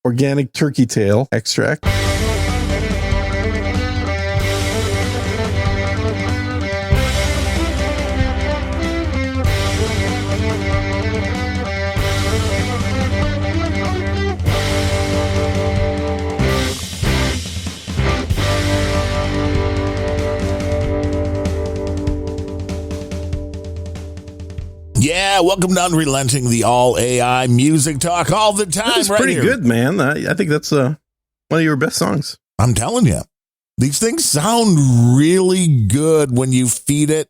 organic turkey tail extract. Yeah, welcome to Unrelenting, the all AI music talk all the time. That's right pretty here. good, man. I think that's one of your best songs. I'm telling you, these things sound really good when you feed it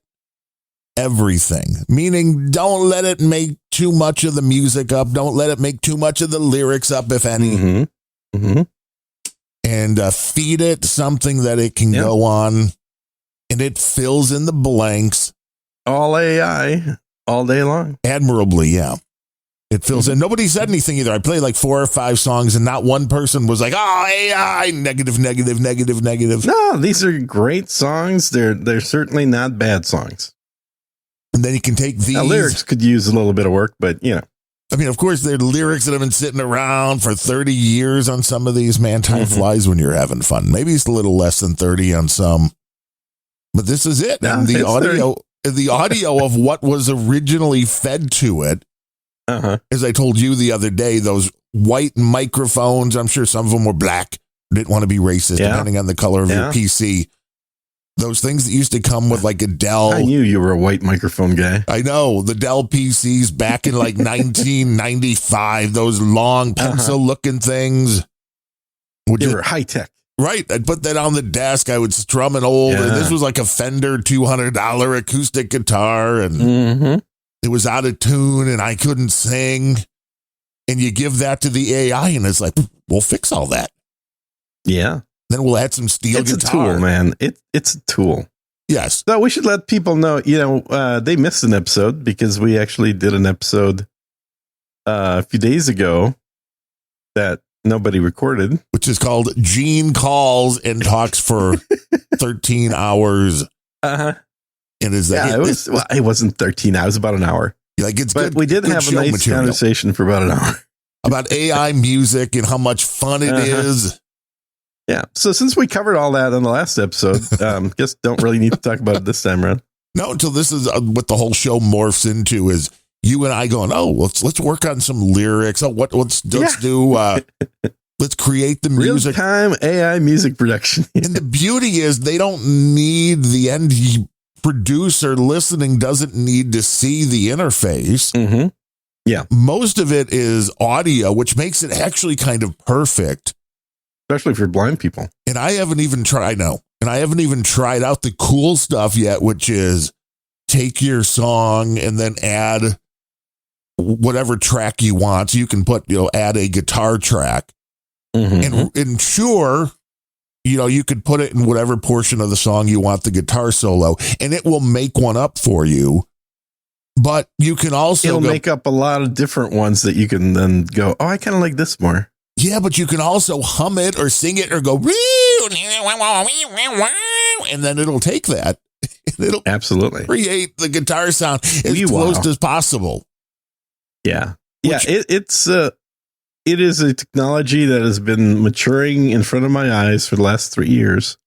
everything. Meaning, don't let it make too much of the music up. Don't let it make too much of the lyrics up, if any. Mm-hmm. Mm-hmm. And feed it something that it can go on, and it fills in the blanks. All AI. All day long. Admirably, yeah. It fills in. Nobody said anything either. I played like 4 or 5 songs, and not one person was like, oh, AI, negative. No, these are great songs. They're certainly not bad songs. And then you can take these. Now, lyrics could use a little bit of work, but, you know. I mean, of course, they're lyrics that have been sitting around for 30 years on some of these. Man, time flies when you're having fun. Maybe it's a little less than 30 on some. But this is it. No, and the audio of what was originally fed to it, as I told you the other day, those white microphones, I'm sure some of them were black, didn't want to be racist, depending on the color of your PC. Those things that used to come with like a Dell. I knew you were a white microphone guy. I know, the Dell PCs back in like 1995, those long pencil-looking things. They were high-tech. Right. I'd put that on the desk. I would strum an old, and this was like a Fender $200 acoustic guitar, and it was out of tune, and I couldn't sing. And you give that to the AI, and it's like, we'll fix all that. Yeah. Then we'll add some steel guitar. It's a tool, man. It's a tool. Yes. So we should let people know, they missed an episode because we actually did an episode a few days ago that nobody recorded, which is called Gene Calls and Talks for 13 hours. And is that it wasn't 13 hours, about an hour. Like it's but good. We did have a nice conversation for about an hour about AI music and how much fun it is. Yeah. So since we covered all that on the last episode, guess don't really need to talk about it this time around. No, until this is what the whole show morphs into is you and I going, oh, let's work on some lyrics. Oh, let's do let's create the music. Real-time AI music production. And the beauty is they don't need the end producer listening doesn't need to see the interface. Yeah. Most of it is audio, which makes it actually kind of perfect. Especially for blind people. And I haven't even tried out the cool stuff yet, which is take your song and then add whatever track you want. So you can add a guitar track and sure, you could put it in whatever portion of the song you want the guitar solo and it will make one up for you. But you can also make up a lot of different ones that you can then go, oh, I kind of like this more. Yeah, but you can also hum it or sing it or go, and then it'll take that. It'll absolutely create the guitar sound as close as possible. Yeah. It is a technology that has been maturing in front of my eyes for the last 3 years.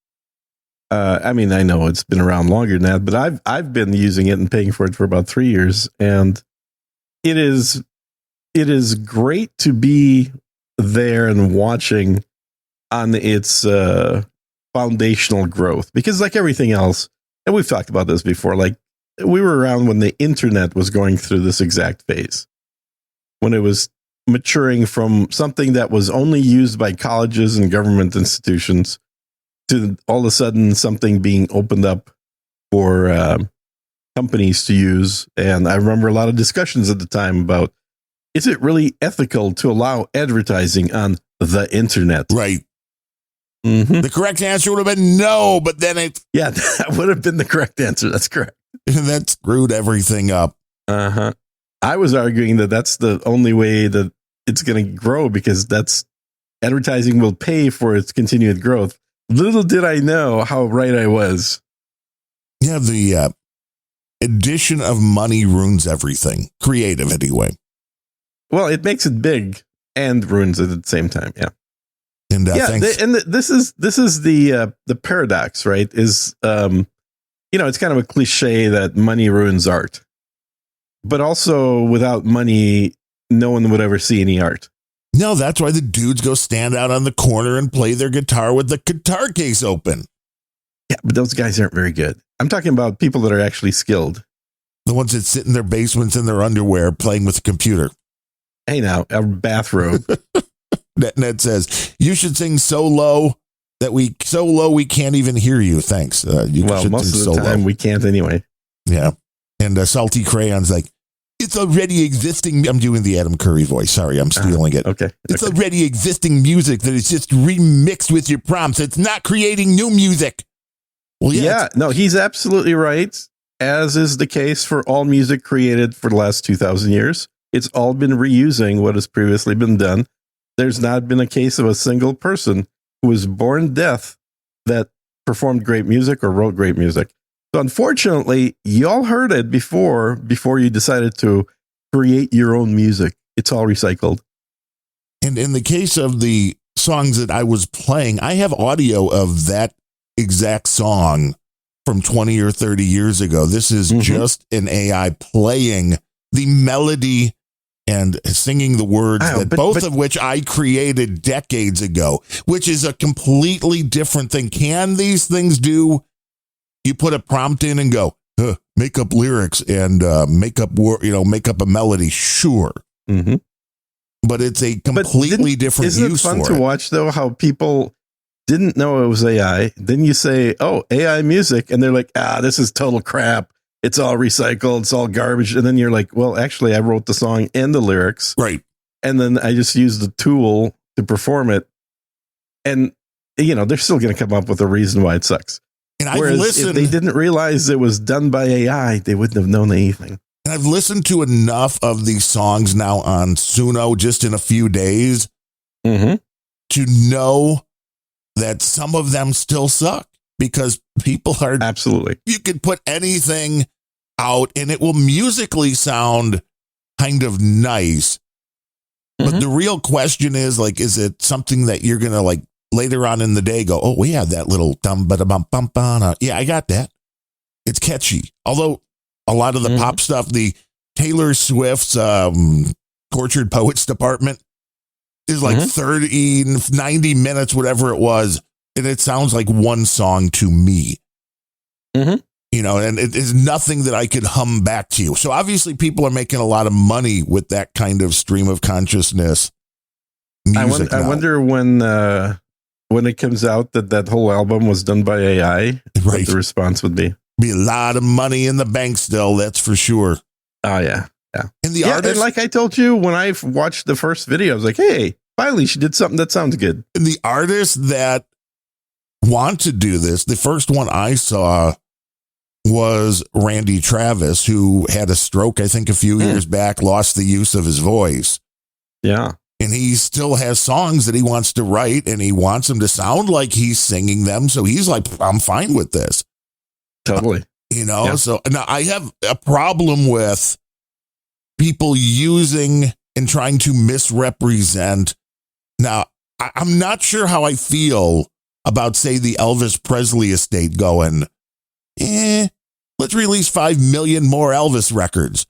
I mean, I know it's been around longer than that, but I've been using it and paying for it for about 3 years, and it is great to be there and watching on its foundational growth, because like everything else, and we've talked about this before, like we were around when the internet was going through this exact phase, when it was maturing from something that was only used by colleges and government institutions to all of a sudden something being opened up for companies to use. And I remember a lot of discussions at the time about, is it really ethical to allow advertising on the internet? Right. The correct answer would have been no, but then that would have been the correct answer. That's correct. And that screwed everything up. I was arguing that that's the only way that it's going to grow, because that's advertising will pay for its continued growth. Little did I know how right I was. Yeah, the addition of money ruins everything. Creative, anyway. Well, it makes it big. and ruins it at the same time. Yeah. And This is the paradox, right? Is it's kind of a cliche that money ruins art, but also without money, no one would ever see any art. No, that's why the dudes go stand out on the corner and play their guitar with the guitar case open. Yeah, but those guys aren't very good. I'm talking about people that are actually skilled. The ones that sit in their basements in their underwear playing with the computer. Hey, now, a bathrobe. Ned says, you should sing so low we can't even hear you. Thanks. Most of the time we can't anyway. Yeah. And Salty Crayon's like, it's already existing. I'm doing the Adam Curry voice. Sorry, I'm stealing it. Okay. It's already existing music that is just remixed with your prompts. It's not creating new music. Well, no, he's absolutely right. As is the case for all music created for the last 2,000 years. It's all been reusing what has previously been done. There's not been a case of a single person who was born deaf that performed great music or wrote great music. So unfortunately, y'all heard it before you decided to create your own music. It's all recycled. And in the case of the songs that I was playing, I have audio of that exact song from 20 or 30 years ago. This is just an AI playing the melody and singing the words of which I created decades ago, which is a completely different thing. Can these things do? You put a prompt in and go, make up lyrics and make up a melody. Sure. Mm-hmm. But it's a completely different use for it. Isn't it fun to watch, though, how people didn't know it was AI? Then you say, oh, AI music. And they're like, this is total crap. It's all recycled. It's all garbage. And then you're like, well, actually, I wrote the song and the lyrics. Right. And then I just used the tool to perform it. And, they're still going to come up with a reason why it sucks. And Whereas if they didn't realize it was done by AI, they wouldn't have known anything. And I've listened to enough of these songs now on Suno just in a few days to know that some of them still suck because people are absolutely. You could put anything out and it will musically sound kind of nice. But the real question is is it something that you're going to later on in the day go, oh, we have that little dum-ba-da-bum-bum-bum. Yeah, I got that. It's catchy. Although a lot of the pop stuff, the Taylor Swift's Tortured Poets Department is 30, 90 minutes, whatever it was. And it sounds like one song to me. And it is nothing that I could hum back to you. So obviously people are making a lot of money with that kind of stream of consciousness music. I wonder when it comes out that whole album was done by AI, what the response would be. Be a lot of money in the bank still, that's for sure. Oh, yeah. And the artist, and like I told you, when I watched the first video, I was like, hey, finally, she did something that sounds good. And the artists that want to do this, the first one I saw was Randy Travis, who had a stroke, I think, a few years back, lost the use of his voice. Yeah. And he still has songs that he wants to write, and he wants them to sound like he's singing them. So he's like, I'm fine with this. Totally. So now I have a problem with people using and trying to misrepresent. Now, I'm not sure how I feel about, say, the Elvis Presley estate going, let's release 5 million more Elvis records.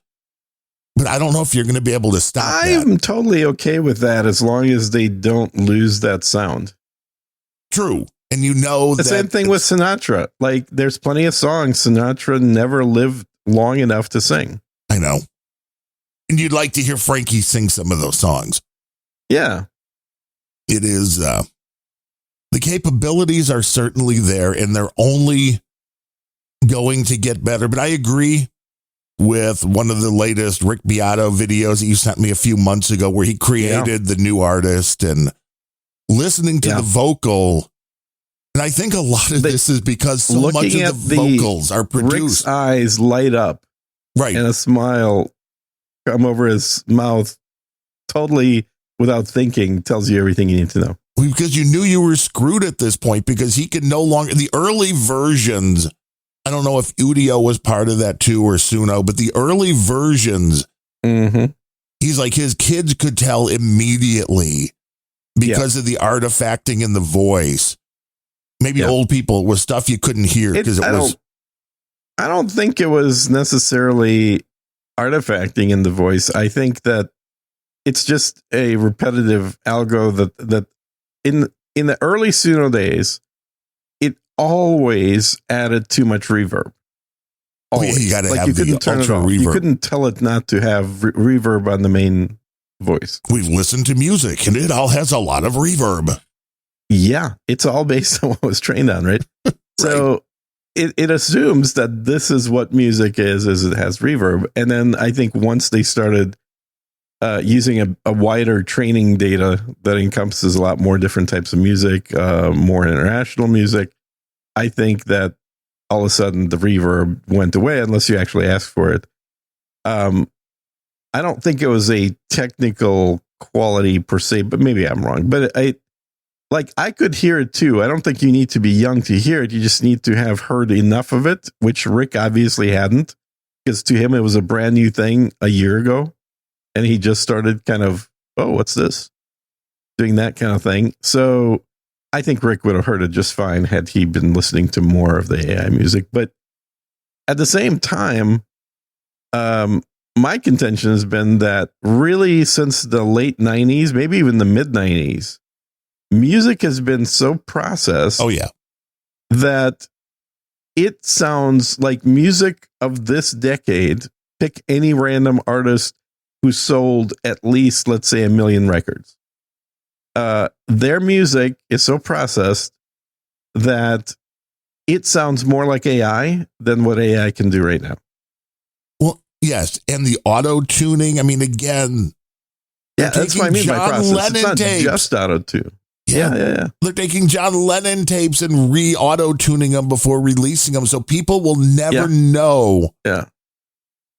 But I don't know if you're going to be able to stop that. I'm totally okay with that as long as they don't lose that sound. True. And the same thing with Sinatra. There's plenty of songs Sinatra never lived long enough to sing. I know. And you'd like to hear Frankie sing some of those songs. Yeah. It is, the capabilities are certainly there and they're only going to get better. But I agree with one of the latest Rick Beato videos that you sent me a few months ago where he created the new artist and listening to the vocal. And I think a lot of this is because so much of the vocals are produced. Rick's eyes light up. Right. And a smile come over his mouth totally without thinking tells you everything you need to know. Because you knew you were screwed at this point because he could no longer, the early versions, I don't know if Udio was part of that too or Suno, but the early versions, He's like, his kids could tell immediately because of the artifacting in the voice. Maybe old people, it was stuff you couldn't hear because I don't think it was necessarily artifacting in the voice. I think that it's just a repetitive algo that in the early Suno days, it always added too much reverb. Always. You got to have the ultra reverb. You couldn't tell it not to have reverb on the main voice. We've listened to music and it all has a lot of reverb. Yeah, it's all based on what was trained on, right? Right. So it assumes that this is what music is it has reverb. And then I think once they started using a wider training data that encompasses a lot more different types of music, more international music, I think that all of a sudden the reverb went away unless you actually asked for it. I don't think it was a technical quality per se, but maybe I'm wrong. But I could hear it too. I don't think you need to be young to hear it. You just need to have heard enough of it, which Rick obviously hadn't, because to him it was a brand new thing a year ago. And he just started kind of, oh, what's this? Doing that kind of thing. So I think Rick would have heard it just fine had he been listening to more of the AI music. But at the same time, my contention has been that really since the late 90s, maybe even the mid 90s, music has been so processed that it sounds like music of this decade. Pick any random artist who sold at least, let's say, 1 million records. Their music is so processed that it sounds more like AI than what AI can do right now. Well, yes, and the auto tuning. I mean, again, that's what I mean by process. Lennon it's not tapes. just auto tune. Yeah. They're taking John Lennon tapes and auto tuning them before releasing them, so people will never know. Yeah.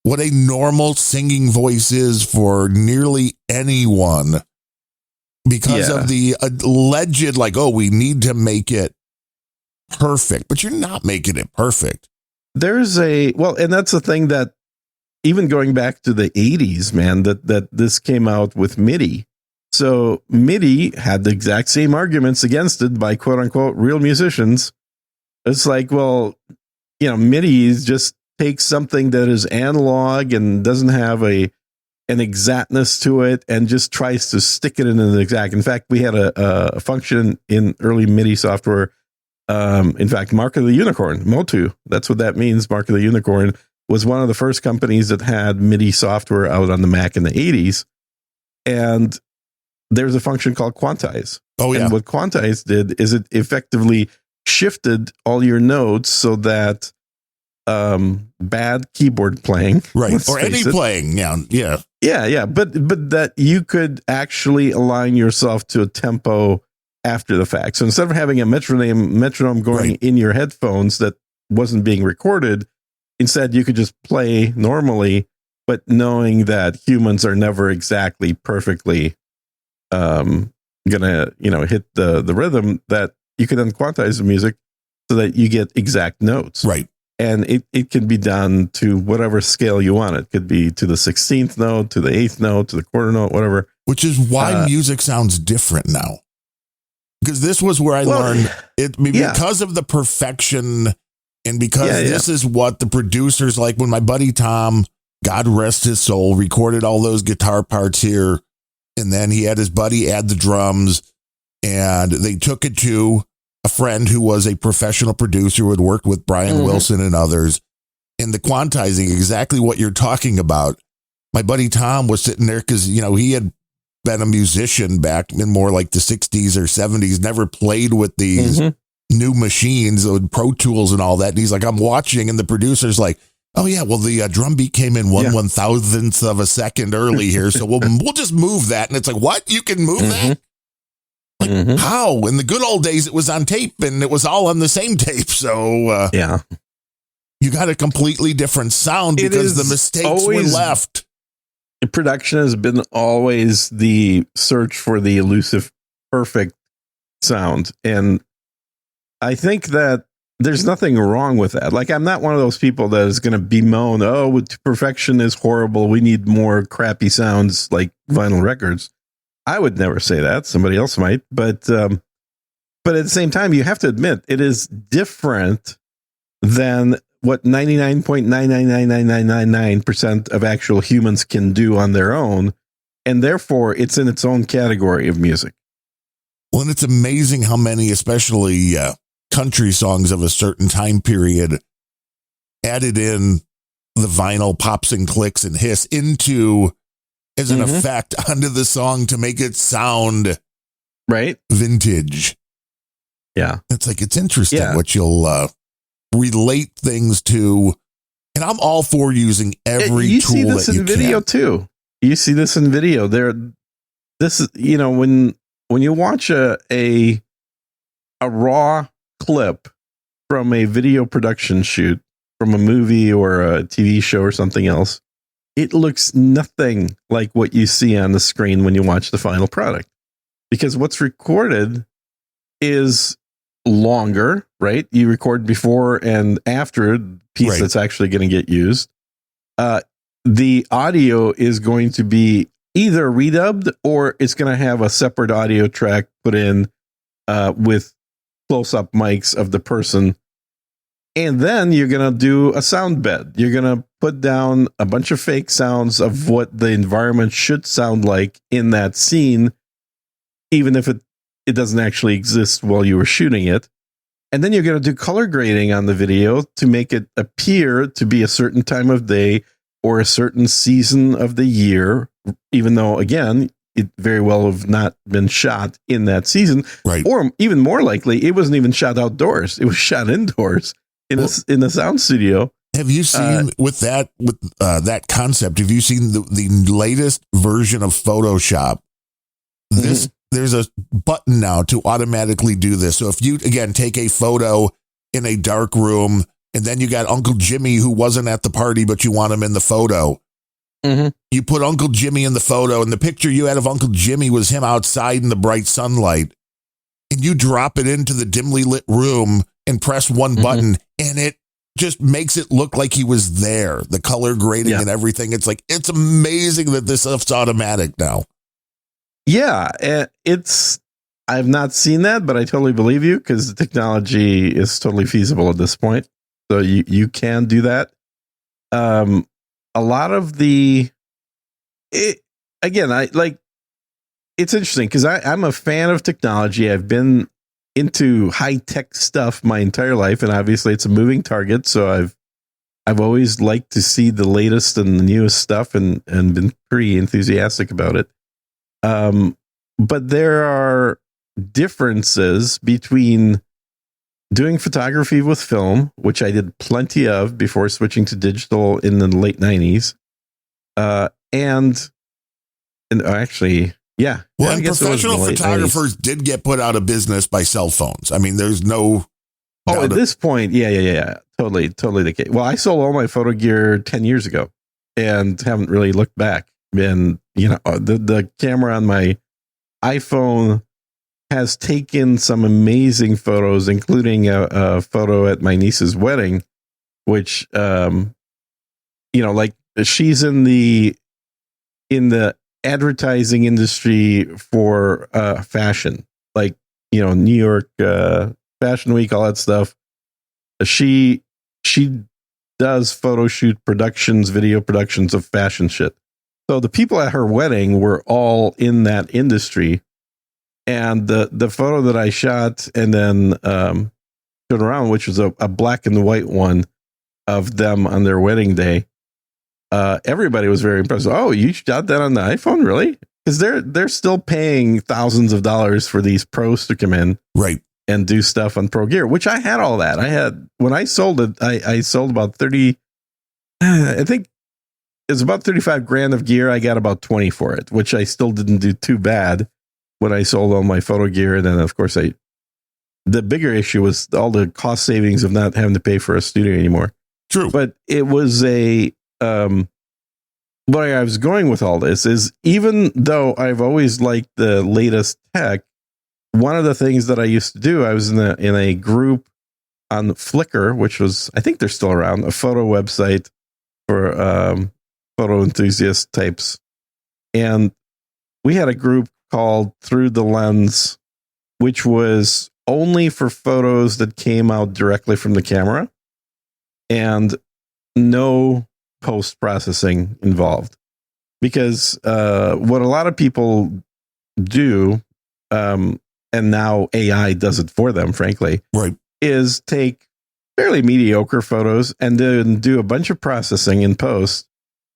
What a normal singing voice is for nearly anyone because of the alleged, we need to make it perfect, but you're not making it perfect. There's and that's the thing that even going back to the 80s, man, that this came out with MIDI. So MIDI had the exact same arguments against it by quote unquote real musicians. It's like, well, MIDI is just takes something that is analog and doesn't have an exactness to it and just tries to stick it in an exact. In fact, we had a function in early MIDI software. In fact, Mark of the Unicorn, Motu, that's what that means. Mark of the Unicorn was one of the first companies that had MIDI software out on the Mac in the 80s. And there's a function called quantize. Oh, yeah. And what quantize did is it effectively shifted all your notes so that bad keyboard playing, right, or any playing, but that you could actually align yourself to a tempo after the fact. So instead of having a metronome going in your headphones that wasn't being recorded, instead you could just play normally, but knowing that humans are never exactly perfectly gonna hit the rhythm, that you can then quantize the music so that you get exact notes, right. And it can be done to whatever scale you want. It could be to the 16th note, to the 8th note, to the quarter note, whatever. Which is why music sounds different now. Because this was where I learned it because of the perfection and because this is what the producers like. When my buddy Tom, God rest his soul, recorded all those guitar parts here, and then he had his buddy add the drums, and they took it to a friend who was a professional producer who had worked with Brian Wilson and others, and the quantizing, exactly what you're talking about. My buddy Tom was sitting there because, he had been a musician back in more like the 60s or 70s, never played with these new machines, Pro Tools and all that. And he's like, I'm watching, and the producer's like, oh yeah, well the drum beat came in 1/1000th of a second early here, so we'll just move that. And it's like, what? You can move that? Like, how? In the good old days, it was on tape and it was all on the same tape. So, you got a completely different sound because the mistakes were left. Production has been always the search for the elusive, perfect sound. And I think that there's nothing wrong with that. Like, I'm not one of those people that is going to bemoan, oh, perfection is horrible. We need more crappy sounds like vinyl records. I would never say that. Somebody else might. But at the same time, you have to admit it is different than what 99.999999% of actual humans can do on their own. And therefore, it's in its own category of music. Well, and it's amazing how many, especially country songs of a certain time period, added in the vinyl pops and clicks and hiss into as an effect onto the song to make it sound right vintage. Yeah. It's like, it's interesting what you'll relate things to. And I'm all for using every you tool see this that in you video can. too. You see this in video. This is, when you watch a raw clip from a video production shoot from a movie or a TV show or something else, it looks nothing like what you see on the screen when you watch the final product, because what's recorded is longer, right? You record before and after the piece that's actually going to get used. The audio is going to be either redubbed or it's going to have a separate audio track put in with close-up mics of the person. And then you're going to do a sound bed. You're going to put down a bunch of fake sounds of what the environment should sound like in that scene, even if it doesn't actually exist while you were shooting it. And then you're going to do color grading on the video to make it appear to be a certain time of day or a certain season of the year, even though, again, it very well have not been shot in that season. Right. Or even more likely, it wasn't even shot outdoors. It was shot indoors in the sound studio. Have you seen with that concept? Have you seen the latest version of Photoshop? There's a button now to automatically do this. So if you, again, take a photo in a dark room and then you got Uncle Jimmy who wasn't at the party, but you want him in the photo. You put Uncle Jimmy in the photo and the picture you had of Uncle Jimmy was him outside in the bright sunlight. And you drop it into the dimly lit room and press one button and it just makes it look like he was there. The color grading and everything. It's like, it's amazing that this stuff's automatic now. Yeah, I've not seen that, but I totally believe you because the technology is totally feasible at this point. So you can do that. A lot of it's interesting because I'm a fan of technology. I've been into high tech stuff my entire life, and obviously it's a moving target. So I've always liked to see the latest and the newest stuff, and been pretty enthusiastic about it. But there are differences between doing photography with film, which I did plenty of before switching to digital in the late 90s. And actually, yeah. Well, and professional photographers did get put out of business by cell phones. I mean, there's no. Oh, at this point, yeah. Totally the case. Well, I sold all my photo gear 10 years ago and haven't really looked back. And, the camera on my iPhone has taken some amazing photos, including a photo at my niece's wedding, which, like she's in the advertising industry for fashion, like, New York Fashion Week, all that stuff. She does photo shoot productions, video productions of fashion shit. So the people at her wedding were all in that industry. And the photo that I shot and then turned around, which was a black and white one of them on their wedding day, everybody was very impressed. Oh, you shot that on the iPhone, really? Because they're still paying thousands of dollars for these pros to come in, right, and do stuff on pro gear. Which I had all that. I had when I sold it. I sold about 30. I think it's about 35 grand of gear. I got about 20 for it, which I still didn't do too bad when I sold all my photo gear. And then, of course, the bigger issue was all the cost savings of not having to pay for a studio anymore. True. But it was where I was going with all this is, even though I've always liked the latest tech, one of the things that I used to do, I was in a group on Flickr, which was, I think they're still around, a photo website for photo enthusiast types. And we had a group called Through the Lens, which was only for photos that came out directly from the camera and no post-processing involved. Because what a lot of people do, and now AI does it for them, frankly, right, is take fairly mediocre photos and then do a bunch of processing in post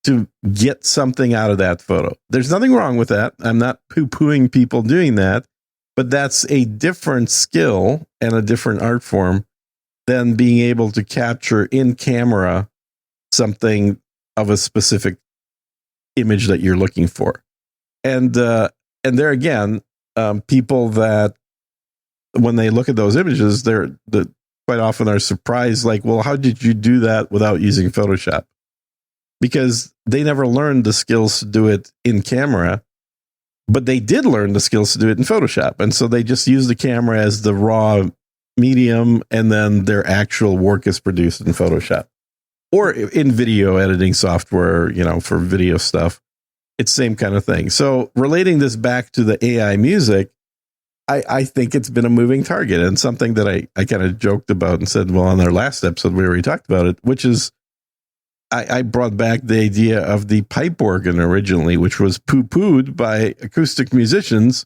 to get something out of that photo. There's nothing wrong with that. I'm not poo-pooing people doing that, but that's a different skill and a different art form than being able to capture in camera something of a specific image that you're looking for. And there again, people that when they look at those images, they're quite often are surprised, like, well, how did you do that without using Photoshop? Because they never learned the skills to do it in camera, but they did learn the skills to do it in Photoshop. And so they just use the camera as the raw medium, and then their actual work is produced in Photoshop or in video editing software, for video stuff. It's the same kind of thing. So relating this back to the AI music, I think it's been a moving target, and something that I kind of joked about and said, well, on our last episode, we already talked about it, which is I brought back the idea of the pipe organ originally, which was poo-pooed by acoustic musicians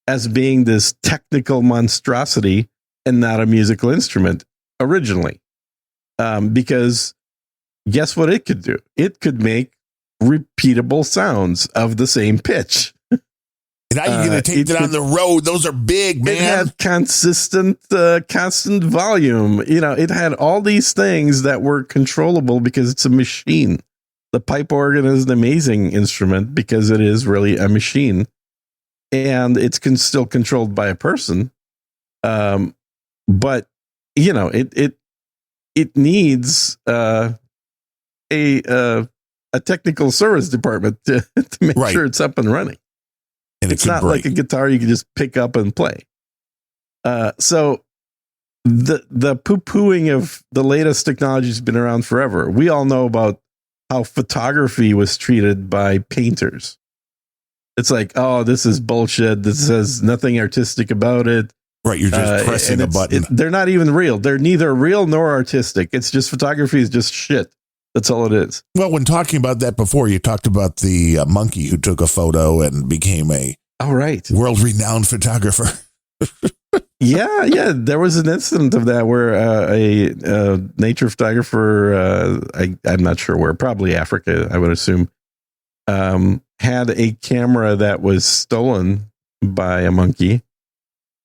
as being this technical monstrosity and not a musical instrument originally. Because guess what it could do? It could make repeatable sounds of the same pitch. And now you're going to take it on the road. Those are big, man. It had constant volume. It had all these things that were controllable because it's a machine. The pipe organ is an amazing instrument because it is really a machine, and it's still controlled by a person. But it needs a technical service department to make sure it's up and running. And it's not like a guitar you can just pick up and play. So the poo-pooing of the latest technology has been around forever. We all know about how photography was treated by painters. It's like, oh, this is bullshit. This has nothing artistic about it. Right, you're just pressing a button. They're not even real. They're neither real nor artistic. It's just photography is just shit. That's all it is. Well, when talking about that before, you talked about the monkey who took a photo and became a world-renowned photographer. Yeah. There was an incident of that where a nature photographer, I'm not sure where, probably Africa, I would assume, had a camera that was stolen by a monkey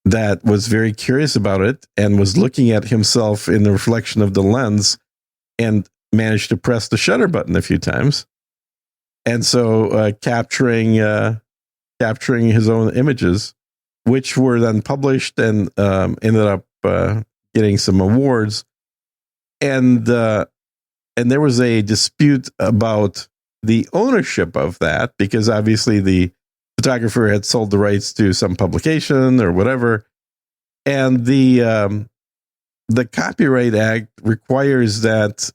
that was very curious about it and was looking at himself in the reflection of the lens and managed to press the shutter button a few times, and so capturing his own images, which were then published and ended up getting some awards, and there was a dispute about the ownership of that, because obviously the photographer had sold the rights to some publication or whatever, and the Copyright Act requires that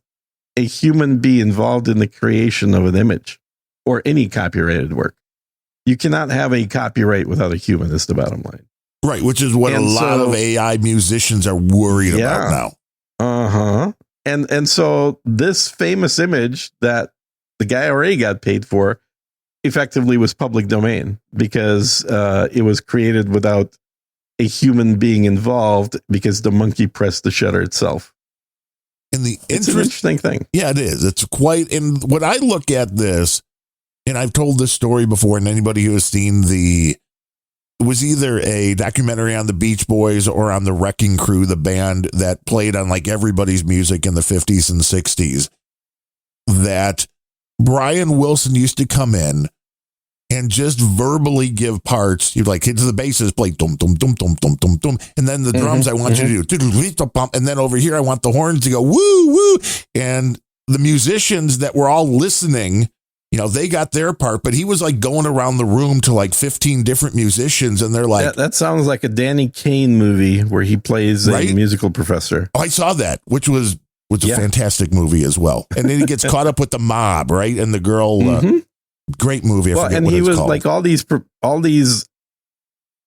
a human be involved in the creation of an image or any copyrighted work. You cannot have a copyright without a human, is the bottom line. Right, which is what a lot of AI musicians are worried about now. Uh-huh. And so this famous image that the guy already got paid for effectively was public domain because it was created without a human being involved because the monkey pressed the shutter itself. And it's an interesting thing. Yeah, it is. It's quite, and when I look at this, and I've told this story before, and anybody who has seen it was either a documentary on the Beach Boys or on the Wrecking Crew, the band that played on like everybody's music in the 50s and 60s, that Brian Wilson used to come in and just verbally give parts. You'd like, hit to the basses, play dum dum dum dum dum dum dum, and then the drums I want you to do, and then over here I want the horns to go woo woo, and the musicians that were all listening they got their part, but he was like going around the room to like 15 different musicians, and they're like, that sounds like a Danny Kaye movie where he plays a musical professor. Oh, I saw that, which was a fantastic movie as well. And then he gets caught up with the mob, right? And the girl, great movie. I forget what it's called. Like all these.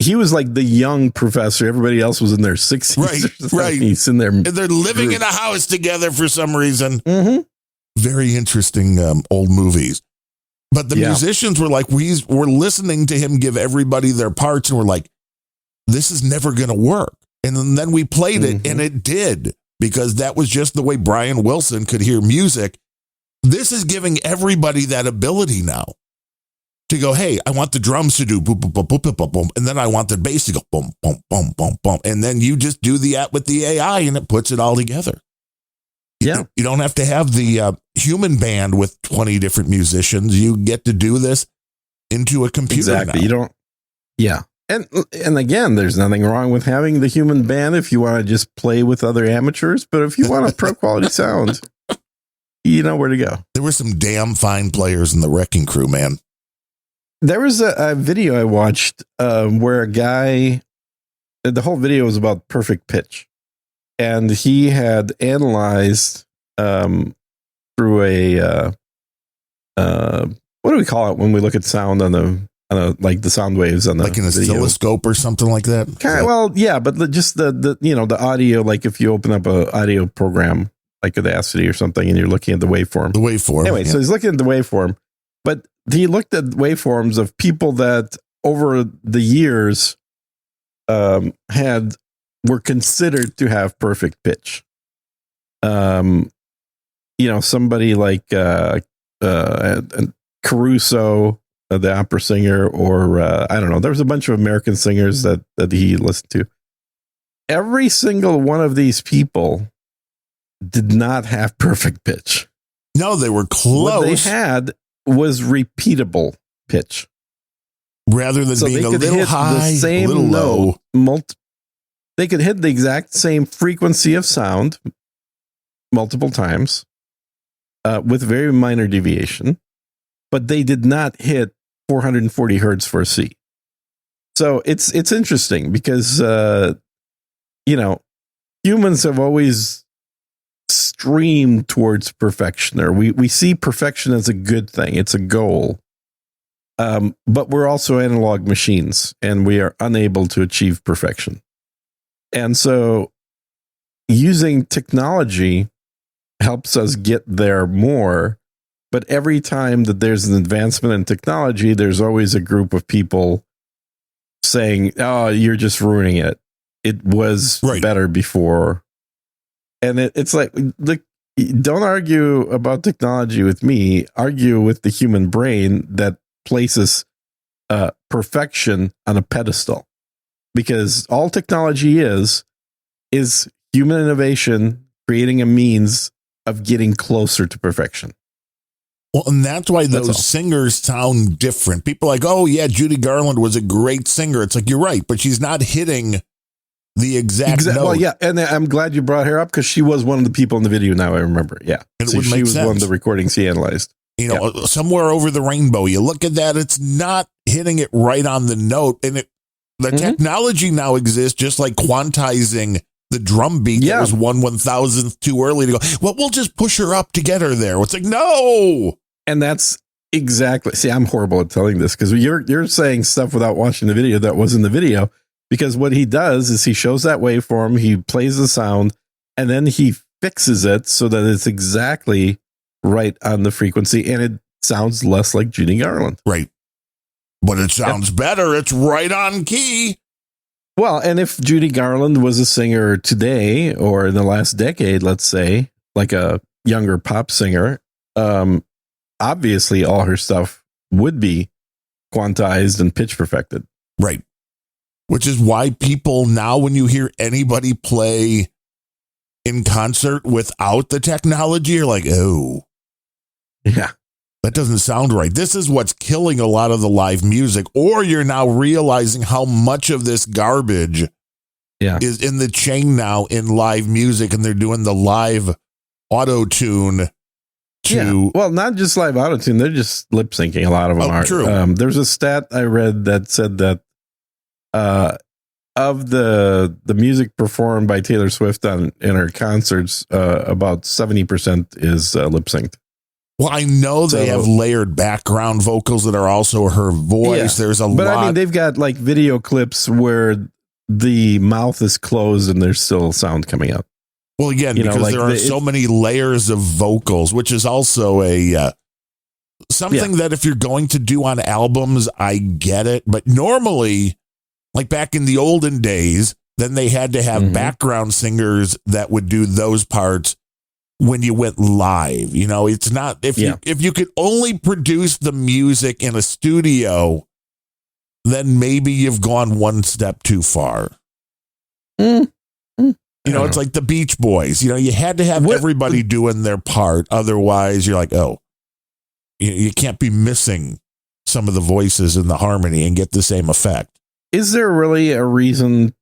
He was like the young professor. Everybody else was in their 60s. Right. He's in there. And they're living in a house together for some reason. Mm-hmm. Very interesting old movies. But the musicians were like, we're listening to him give everybody their parts, and we're like, this is never going to work. And then we played it, and it did, because that was just the way Brian Wilson could hear music. This is giving everybody that ability now to go, hey, I want the drums to do boom, boom, boom, boom, boom, boom, boom, and then I want the bass to go boom, boom, boom, boom, boom, and then you just do with the AI, and it puts it all together. Yeah, you don't have to have the human band with 20 different musicians. You get to do this into a computer. Exactly. Now. You don't. Yeah, and again, there's nothing wrong with having the human band if you want to just play with other amateurs. But if you want a pro quality sound, you know where to go. There were some damn fine players in the Wrecking Crew, man. There was a video I watched where a guy, the whole video was about perfect pitch, and he had analyzed through a what do we call it when we look at sound on the like the sound waves on the like an oscilloscope or something like that. Well, yeah, but just the the audio, like if you open up a audio program like Audacity or something, and you're looking at the waveform. Anyway, so he's looking at the waveform, but he looked at waveforms of people that over the years were considered to have perfect pitch. Somebody like Caruso, the opera singer, or I don't know. There was a bunch of American singers that he listened to. Every single one of these people did not have perfect pitch. No, they were close. What they had was repeatable pitch, rather than being a little high, a little low. They could hit the exact same frequency of sound multiple times with very minor deviation, but they did not hit 440 hertz for a C. So it's interesting because humans have always stream towards perfection, or we see perfection as a good thing. It's a goal. But we're also analog machines, and we are unable to achieve perfection. And so using technology helps us get there more. But every time that there's an advancement in technology, there's always a group of people saying, oh, you're just ruining it. It was better before. And it's like, look, don't argue about technology with me. Argue with the human brain that places perfection on a pedestal. Because all technology is human innovation creating a means of getting closer to perfection. Well, and that's why those singers sound different. People are like, oh, yeah, Judy Garland was a great singer. It's like, you're right, but she's not hitting the exact note. Well, yeah, and I'm glad you brought her up because she was one of the people in the video. Now I remember. Yeah, and so she was one of the recordings he analyzed. Somewhere over the rainbow, you look at that, it's not hitting it right on the note. And the technology now exists, just like quantizing the drum beat that was 1/1000th too early to go, well, we'll just push her up to get her there. It's like, no. And that's exactly, see, I'm horrible at telling this because you're saying stuff without watching the video that was in the video. Because what he does is he shows that waveform, he plays the sound, and then he fixes it so that it's exactly right on the frequency, and it sounds less like Judy Garland. Right. But it sounds better. It's right on key. Well, and if Judy Garland was a singer today or in the last decade, let's say, like a younger pop singer, obviously all her stuff would be quantized and pitch perfected. Right. Which is why people now, when you hear anybody play in concert without the technology, you're like, oh, yeah, that doesn't sound right. This is what's killing a lot of the live music. Or you're now realizing how much of this garbage is in the chain now in live music, and they're doing the live auto tune to. Well, not just live auto-tune, they're just lip syncing. A lot of them are. True. There's a stat I read that said that of the music performed by Taylor Swift in her concerts, about 70% is lip synced. Well, I know they have layered background vocals that are also her voice. Yeah, There's a lot. But I mean, they've got like video clips where the mouth is closed and there's still sound coming out. Well, again, because there are so many layers of vocals, which is also a something that if you're going to do on albums, I get it. But normally, like back in the olden days, then they had to have background singers that would do those parts when you went live. You know, it's not if you could only produce the music in a studio, then maybe you've gone one step too far. You know, it's like the Beach Boys. You know, you had to have everybody doing their part. Otherwise, you're like, oh, you can't be missing some of the voices and the harmony and get the same effect. Is there really a reason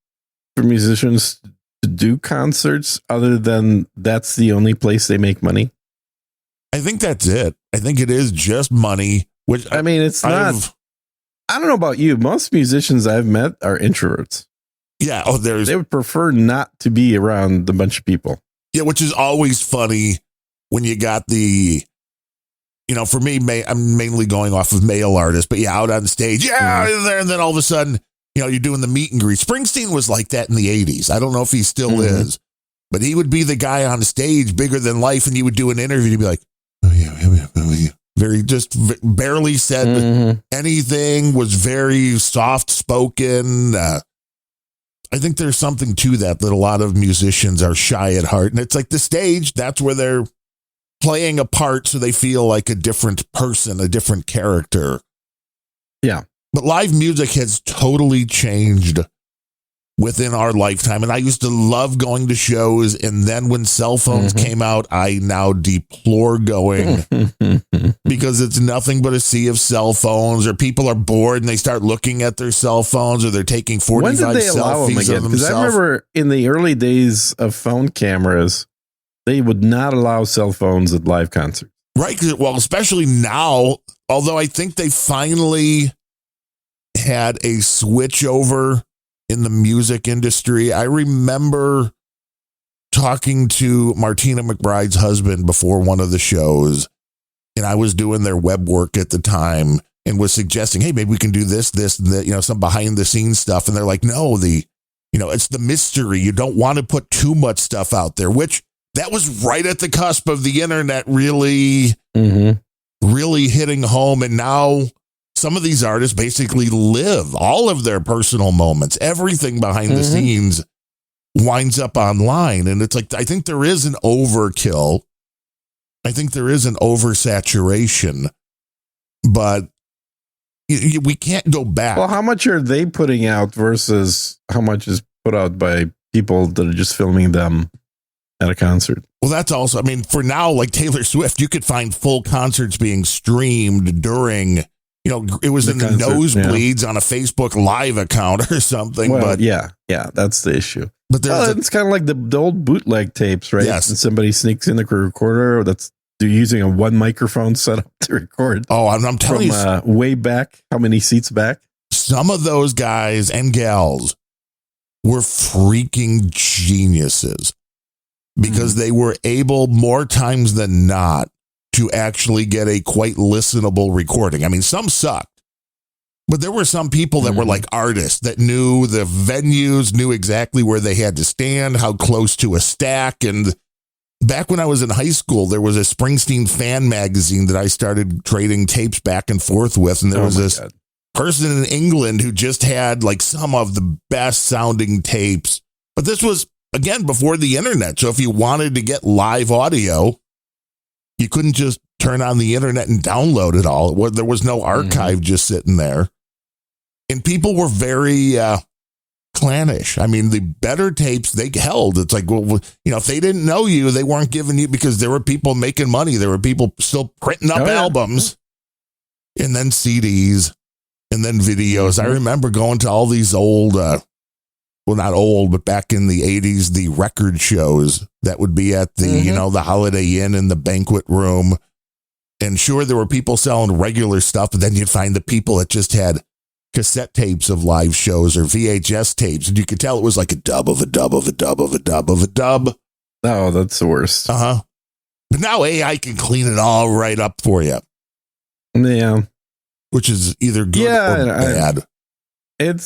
for musicians to do concerts other than that's the only place they make money? I think that's it. I think it is just money. Which I mean, it's not. I don't know about you. Most musicians I've met are introverts. Yeah. Oh, they would prefer not to be around a bunch of people. Yeah, which is always funny when you got the, you know, for me, I'm mainly going off of male artists, but yeah, out on stage, and then all of a sudden, you know, you're doing the meet and greet. Springsteen was like that in the 80s. I don't know if he still is, but he would be the guy on stage, bigger than life, and you would do an interview, and he'd be like, oh yeah. Very just barely said anything, was very soft spoken. I think there's something to that a lot of musicians are shy at heart. And it's like the stage, that's where they're playing a part so they feel like a different person, a different character. Yeah. But live music has totally changed within our lifetime. And I used to love going to shows. And then when cell phones came out, I now deplore going because it's nothing but a sea of cell phones, or people are bored and they start looking at their cell phones, or they're taking 45 when did they allow them selfies again? of Because themselves. I remember in the early days of phone cameras, they would not allow cell phones at live concerts. Right. Well, especially now, although I think they finally had a switch over in the music industry. I remember talking to Martina McBride's husband before one of the shows, and I was doing their web work at the time and was suggesting, hey, maybe we can do this, and that, you know, some behind the scenes stuff. And they're like, no, it's the mystery. You don't want to put too much stuff out there, which that was right at the cusp of the internet really hitting home. And now some of these artists basically live all of their personal moments, everything behind the scenes winds up online. And it's like, I think there is an overkill. I think there is an oversaturation, but we can't go back. Well, how much are they putting out versus how much is put out by people that are just filming them at a concert? Well, that's also, I mean, for now, like Taylor Swift, you could find full concerts being streamed during, you know, it was in the nosebleeds on a Facebook Live account or something. Well, but yeah, that's the issue. But it's kind of like the old bootleg tapes, right? Yes. And somebody sneaks in the recorder that's they're using a one microphone setup to record. Oh, I'm telling you, way back, how many seats back? Some of those guys and gals were freaking geniuses because they were able more times than not to actually get a quite listenable recording. I mean, some sucked, but there were some people that were like artists that knew the venues, knew exactly where they had to stand, how close to a stack. And back when I was in high school, there was a Springsteen fan magazine that I started trading tapes back and forth with. And there was this person in England who just had like some of the best sounding tapes. But this was, again, before the internet. So if you wanted to get live audio, you couldn't just turn on the internet and download it all. There was no archive just sitting there. And people were very clannish. I mean, the better tapes they held, it's like, well, you know, if they didn't know you, they weren't giving you, because there were people making money. There were people still printing up albums and then CDs and then videos. I remember going to all these old, well, not old, but back in the 80s, the record shows that would be at the, you know, the Holiday Inn and the banquet room. And sure, there were people selling regular stuff, but then you'd find the people that just had cassette tapes of live shows or VHS tapes. And you could tell it was like a dub of a dub of a dub of a dub of a dub. Oh, that's the worst. Uh-huh. But now AI can clean it all right up for you. Yeah. Which is either good or bad. It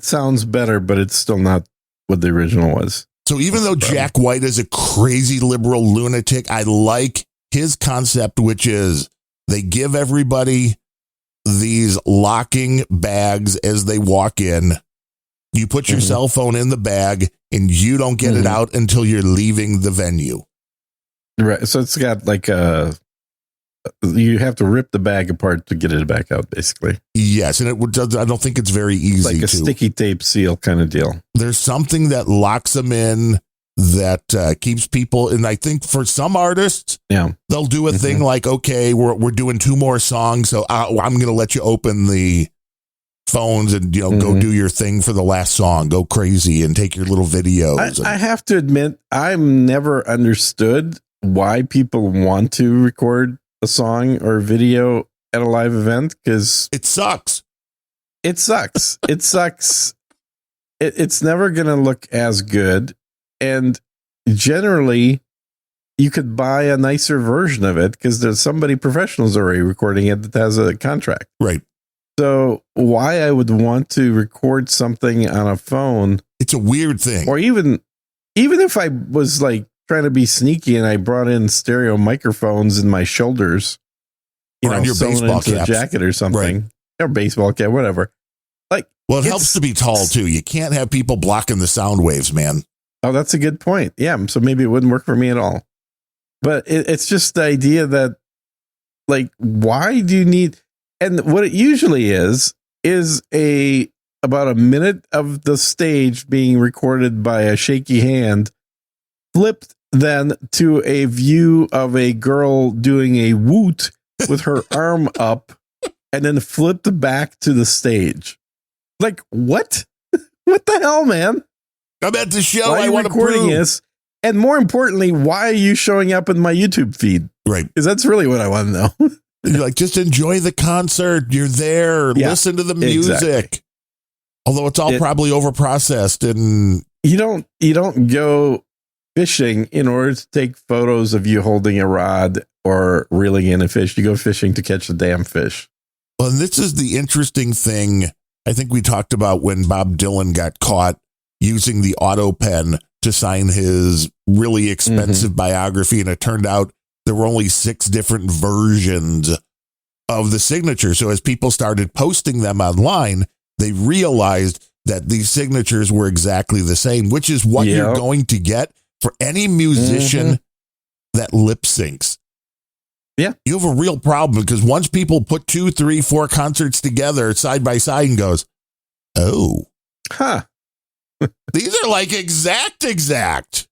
sounds better, but it's still not what the original was. So even though Jack White is a crazy liberal lunatic, I like his concept, which is they give everybody these locking bags as they walk in. You put your cell phone in the bag and you don't get it out until you're leaving the venue. Right. So it's got like you have to rip the bag apart to get it back out, basically. Yes. And I don't think it's very easy. Like a sticky tape seal kind of deal. There's something that locks them in that keeps people. And I think for some artists, they'll do a thing like, okay, we're doing 2 more songs. So I'm going to let you open the phones and, go do your thing for the last song. Go crazy and take your little videos. I have to admit, I've never understood why people want to record a song or video at a live event, because it sucks. It's never going to look as good. And generally, you could buy a nicer version of it because there's somebody professionals already recording it that has a contract. Right. So why I would want to record something on a phone? It's a weird thing. Or even if I was like trying to be sneaky and I brought in stereo microphones in my shoulders, or on your baseball cap jacket or something, or baseball cap, whatever. Like, well, it helps to be tall too. You can't have people blocking the sound waves, man. Oh, that's a good point. Yeah. So maybe it wouldn't work for me at all. But it's just the idea that, like, why do you need, and what it usually is about a minute of the stage being recorded by a shaky hand, flipped then to a view of a girl doing a woot with her arm up, and then flipped back to the stage. Like, what? What the hell, man? I'm at the show. Why are you recording this? And more importantly, why are you showing up in my YouTube feed? Right. Because that's really what I want to know. You're like, just enjoy the concert. You're there. Listen to the music. Exactly. Although it's all probably overprocessed, and you don't go fishing in order to take photos of you holding a rod or reeling in a fish. You go fishing to catch the damn fish. Well, and this is the interesting thing. I think we talked about when Bob Dylan got caught using the auto pen to sign his really expensive biography. And it turned out there were only 6 different versions of the signature. So as people started posting them online, they realized that these signatures were exactly the same, which is what you're going to get for any musician that lip syncs. Yeah. You have a real problem because once people put 2, 3, 4 concerts together side by side and goes, oh, these are like exact.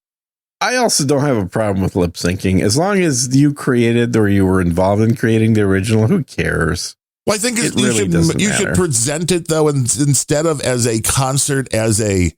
I also don't have a problem with lip syncing. As long as you created or you were involved in creating the original, who cares? Well, I think you should present it, though, instead of as a concert, as a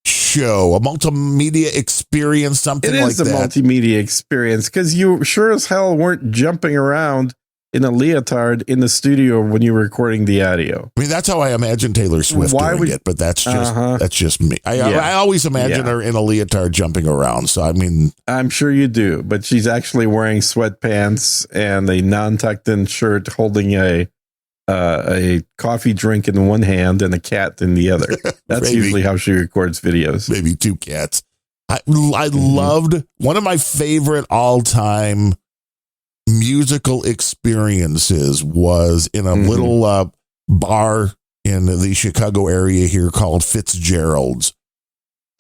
show, a multimedia experience, something like that. It is a multimedia experience because you sure as hell weren't jumping around in a leotard in the studio when you were recording the audio. I mean, that's how I imagine Taylor Swift doing it, but that's just me. I always imagine her in a leotard jumping around. So, I mean, I'm sure you do, but she's actually wearing sweatpants and a non-tucked in shirt, holding a coffee drink in one hand and a cat in the other. That's usually how she records videos. Maybe 2 cats. I loved one of my favorite all-time musical experiences was in a little bar in the Chicago area here called Fitzgerald's.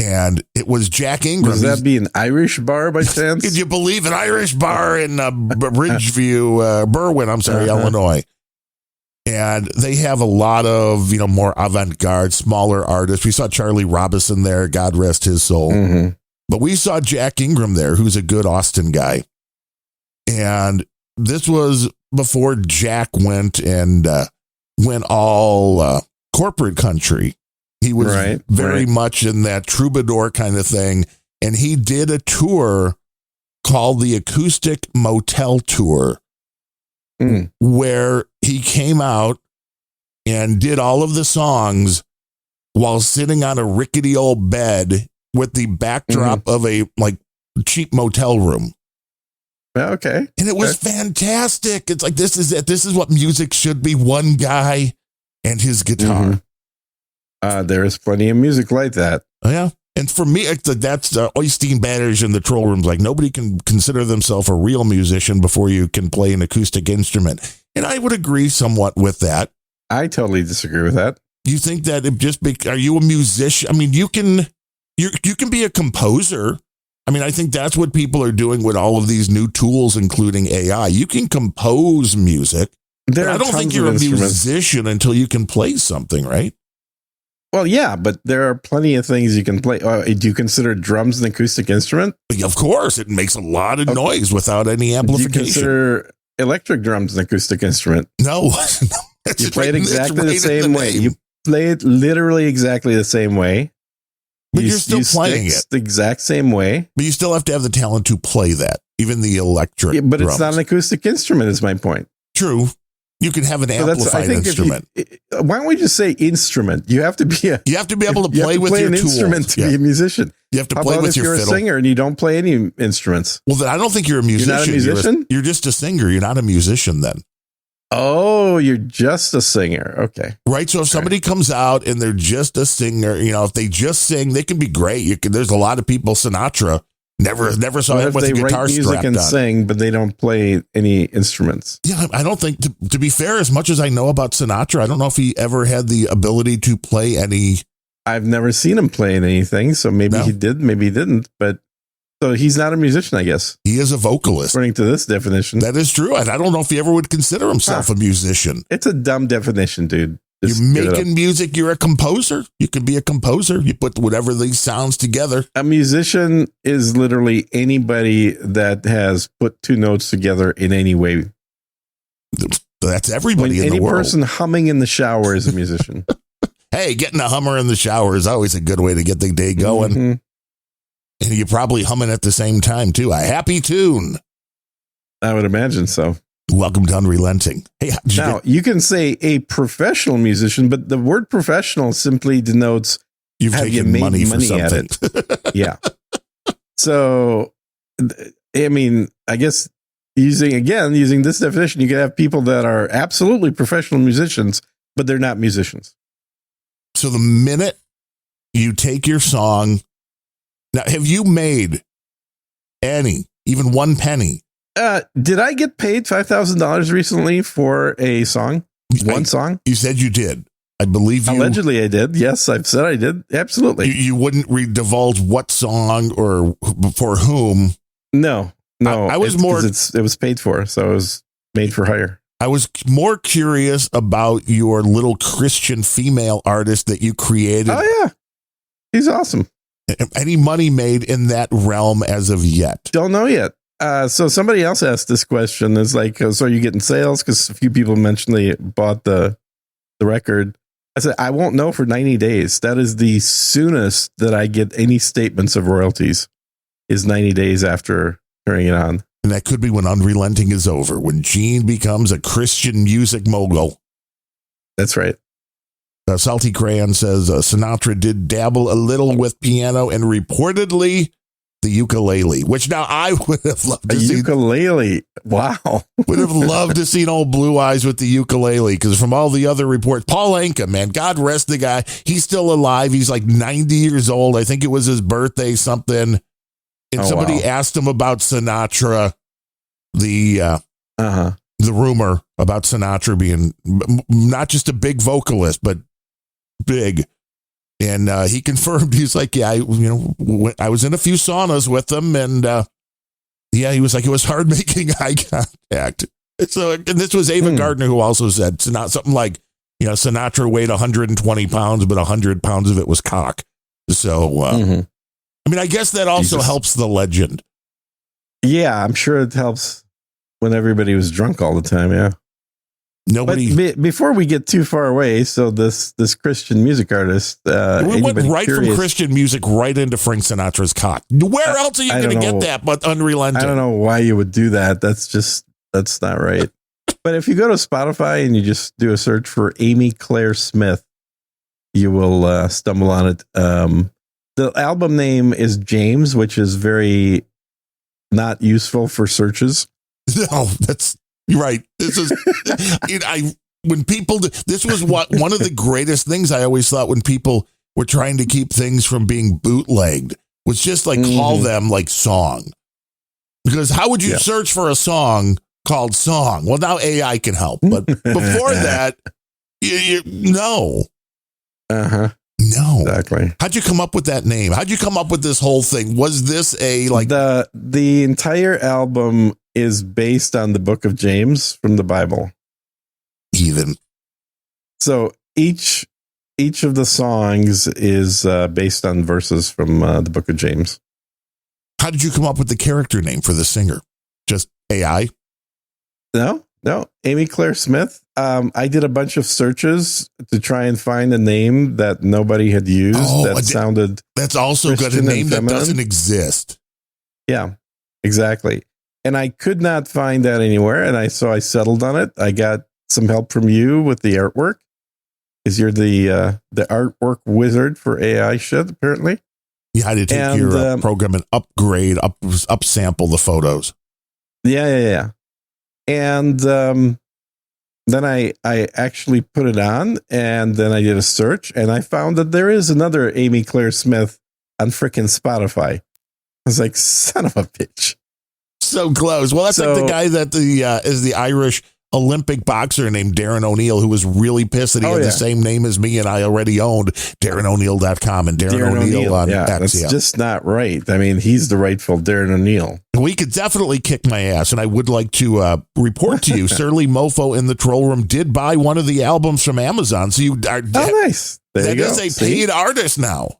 And it was Jack Ingram. Does that be an Irish bar by chance? Could you believe an Irish bar in Bridgeview, Berwyn, Illinois? And they have a lot of, more avant-garde, smaller artists. We saw Charlie Robison there, God rest his soul. But we saw Jack Ingram there, who's a good Austin guy. And this was before Jack went all corporate country. He was very much in that troubadour kind of thing. And he did a tour called the Acoustic Motel Tour where he came out and did all of the songs while sitting on a rickety old bed with the backdrop of a like cheap motel room. Okay. And it was fantastic. It's like, this is it. This is what music should be. One guy and his guitar. There is plenty of music like that. Oh, yeah. And for me, that's Oystein Batters in the troll rooms. Like, nobody can consider themselves a real musician before you can play an acoustic instrument. And I would agree somewhat with that. I totally disagree with that. You think that are you a musician? I mean, you can be a composer. I mean, I think that's what people are doing with all of these new tools, including AI. You can compose music. I don't think you're a musician until you can play something, right? Well, yeah, but there are plenty of things you can play. Do you consider drums an acoustic instrument? Of course. It makes a lot of noise without any amplification. Do you consider electric drums an acoustic instrument? No. You play it exactly the same way. You play it literally exactly the same way. But you're still playing it the exact same way. But you still have to have the talent to play that, even the electric. Yeah, but drums. It's not an acoustic instrument, is my point. True. You can have an amplified instrument. Why don't we just say instrument? You have to be able to play with your an tools. Instrument to be a musician. You have to play with your fiddle. If you're a singer and you don't play any instruments. Well, then I don't think you're a musician. You're not a musician? You're just a singer. You're not a musician then. Oh, you're just a singer. Okay. Right. So if somebody comes out and they're just a singer, if they just sing, they can be great. There's a lot of people. Sinatra never saw him with a guitar music strapped and on. Sing, but they don't play any instruments. Yeah, I don't think. To be fair, as much as I know about Sinatra, I don't know if he ever had the ability to play any. I've never seen him playing anything, so maybe he did, maybe he didn't. But so he's not a musician, I guess. He is a vocalist, according to this definition. That is true. I don't know if he ever would consider himself a musician. It's a dumb definition, dude. You're making music. You're a composer. You can be a composer. You put whatever these sounds together. A musician is literally anybody that has put two notes together in any way. That's everybody in the world. Any person humming in the shower is a musician. Hey, getting a hummer in the shower is always a good way to get the day going. Mm-hmm. And you're probably humming at the same time, too. A happy tune. I would imagine so. Welcome to Unrelenting. Hey, you can say a professional musician, but the word professional simply denotes you've taken money for something. At it. Yeah. So, I mean, I guess using this definition, you can have people that are absolutely professional musicians, but they're not musicians. So the minute you take your song, now have you made even one penny? Did I get paid $5,000 recently for a song? One song? You said you did. I believe you. Allegedly I did. Yes, I've said I did. Absolutely. You wouldn't divulge what song or for whom? No. I was more. It was paid for, so it was made for hire. I was more curious about your little Christian female artist that you created. Oh, yeah. He's awesome. Any money made in that realm as of yet? Don't know yet. So somebody else asked this question. Is like, so are you getting sales? Because a few people mentioned they bought the record. I said, I won't know for 90 days. That is the soonest that I get any statements of royalties is 90 days after turning it on. And that could be when Unrelenting is over, when Gene becomes a Christian music mogul. That's right. Salty Crayon says Sinatra did dabble a little with piano and reportedly the ukulele, which now I would have loved to see. Ukulele. Wow. Would have loved to see old Blue Eyes with the ukulele, because from all the other reports, Paul Anka, man, God rest the guy. He's still alive. He's like 90 years old. I think it was his birthday, something. And somebody asked him about Sinatra, the rumor about Sinatra being not just a big vocalist, but big. And he confirmed, he's like, yeah, I was in a few saunas with him. And he was like, it was hard making eye contact. So, and this was Ava Gardner, who also said it's not something like, Sinatra weighed 120 pounds, but 100 pounds of it was cock. So, I mean, I guess that also helps the legend. Yeah, I'm sure it helps when everybody was drunk all the time. Yeah. But before we get too far away, so this Christian music artist, we went right from Christian music right into Frank Sinatra's cock. Where else are you going to get that but Unrelenting? I don't know why you would do that. That's not right. But if you go to Spotify and you just do a search for Amy Claire Smith, you will stumble on it. The album name is James, which is very not useful for searches. No, that's you're right. This is when people. This was one of the greatest things I always thought when people were trying to keep things from being bootlegged was just like call them like song. Because how would you search for a song called song? Well, now AI can help, but before that, no. No. Exactly. How'd you come up with that name? How'd you come up with this whole thing? Was this a like the entire album is based on the book of James from the Bible? Heathen. So each of the songs is based on verses from the book of James. How did you come up with the character name for the singer? Just AI? No. Amy Claire Smith. I did a bunch of searches to try and find a name that nobody had used sounded. That's also got a name that doesn't exist. Yeah, exactly. And I could not find that anywhere. And so I settled on it. I got some help from you with the artwork. Because you're the artwork wizard for AI shit, apparently. You had to take your program and upgrade, upsample the photos. Yeah. And then I actually put it on, and then I did a search, and I found that there is another Amy Claire Smith on frickin' Spotify. I was like, son of a bitch. So close. Well, that's like the guy that is the Irish Olympic boxer named Darren O'Neill, who was really pissed that he had the same name as me, and I already owned DarrenO'Neill.com and Darren O'Neill on X. That's just not right. I mean, he's the rightful Darren O'Neill. We could definitely kick my ass, and I would like to report to you, Surly Mofo in the troll room did buy one of the albums from Amazon. So you are nice. That is a paid artist now.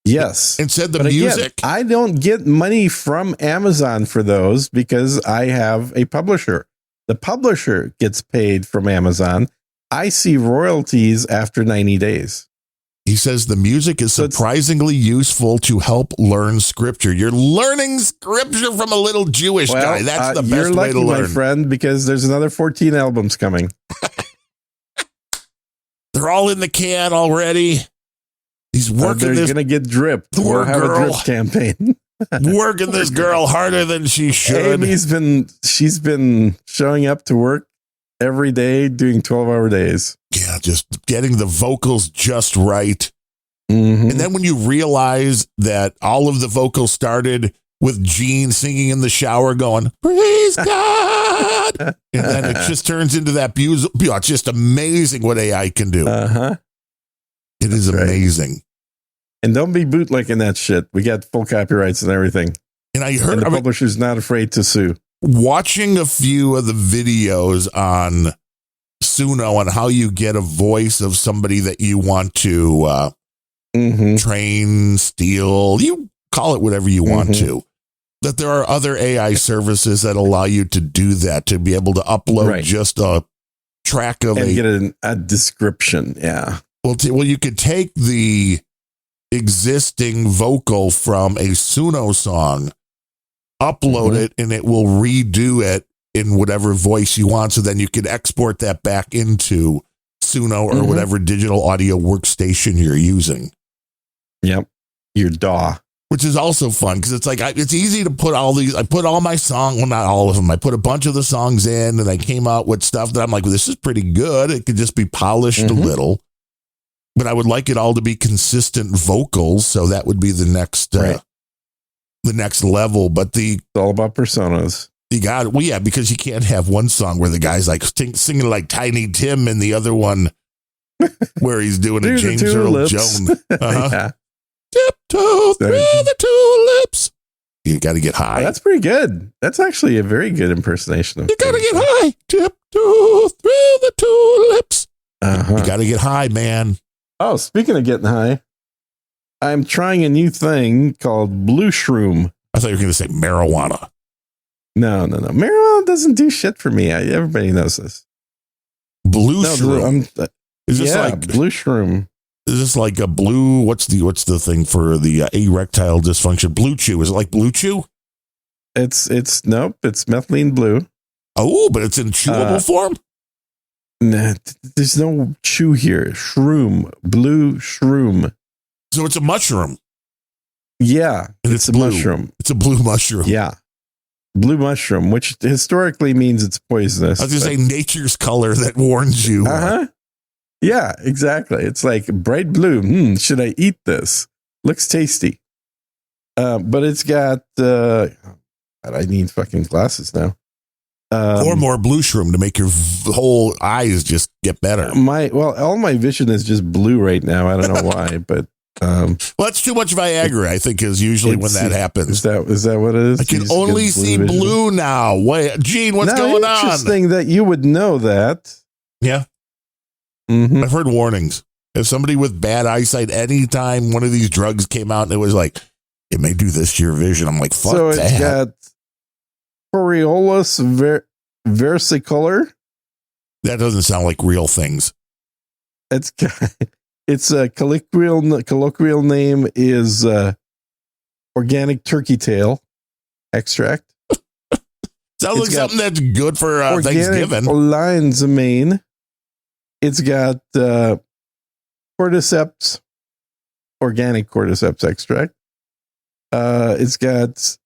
Yes. And said the music. Again, I don't get money from Amazon for those because I have a publisher. The publisher gets paid from Amazon. I see royalties after 90 days. He says the music is surprisingly useful to help learn scripture. You're learning scripture from a little Jewish guy. That's the best way to learn. My friend, because there's another 14 albums coming. They're all in the can already. He's working they're going to get dripped. We'll have a drip campaign. Working this girl harder than she should. She's been showing up to work every day, doing 12-hour days. Yeah, just getting the vocals just right. And then when you realize that all of the vocals started with Gene singing in the shower going, praise God. And then it just turns into that beautiful. It's just amazing what AI can do. It is amazing. And don't be bootlegging that shit. We got full copyrights and everything. And I heard the publisher's not afraid to sue. Watching a few of the videos on Suno on how you get a voice of somebody that you want to train, steal, you call it whatever you want to. That there are other AI services that allow you to do that, to be able to upload just a track of and get a description. Yeah. Well, you could take the existing vocal from a Suno song, upload it, and it will redo it in whatever voice you want. So then you can export that back into Suno or whatever digital audio workstation you're using. Yep. Your DAW. Which is also fun because it's like, it's easy to put all these, I put all my songs, well, not all of them. I put a bunch of the songs in and I came out with stuff that I'm like, well, this is pretty good. It could just be polished a little. But I would like it all to be consistent vocals, so that would be the next level. But it's all about personas. You got it. Well, yeah, because you can't have one song where the guy's like singing like Tiny Tim, and the other one where he's doing a James Earl Jones. Tiptoe through the tulips. You got to get high. That's pretty good. That's actually a very good impersonation of. You got to get high. Tiptoe through the tulips. You got to get high, man. Oh, speaking of getting high, I'm trying a new thing called Blue Shroom. I thought you were going to say marijuana. No. Marijuana doesn't do shit for me. Everybody knows this. Blue Shroom. Is this like Blue Shroom? Is this like a blue? What's the thing for the erectile dysfunction? Blue Chew. Is it like Blue Chew? Nope. It's methylene blue. Oh, but it's in chewable form? Nah, there's no chew here. Shroom, blue shroom. So it's a mushroom. Yeah, And it's a blue. mushroom. It's a blue mushroom. Yeah. Blue mushroom, which historically means it's poisonous. I was going to say nature's color that warns you. Uh-huh. Yeah, exactly. It's like bright blue. Should I eat this? Looks tasty. But it's got, God, I need fucking glasses now. Or more blue shroom to make your whole eyes just get better. All my vision is just blue right now. I don't know why, but well, that's too much Viagra, I think, is usually when that happens. Is that what it is? I can only see blue now. Wait, Gene, what's going on? Interesting that you would know that. Yeah. Mm-hmm. I've heard warnings. If somebody with bad eyesight, anytime one of these drugs came out and it was like, it may do this to your vision, I'm like, fuck so that. It's got Coriolis versicolor. That doesn't sound like real things. It's a colloquial name is organic turkey tail extract. Sounds like something that's good for Thanksgiving. Lion's mane. It's got cordyceps, organic cordyceps extract. It's got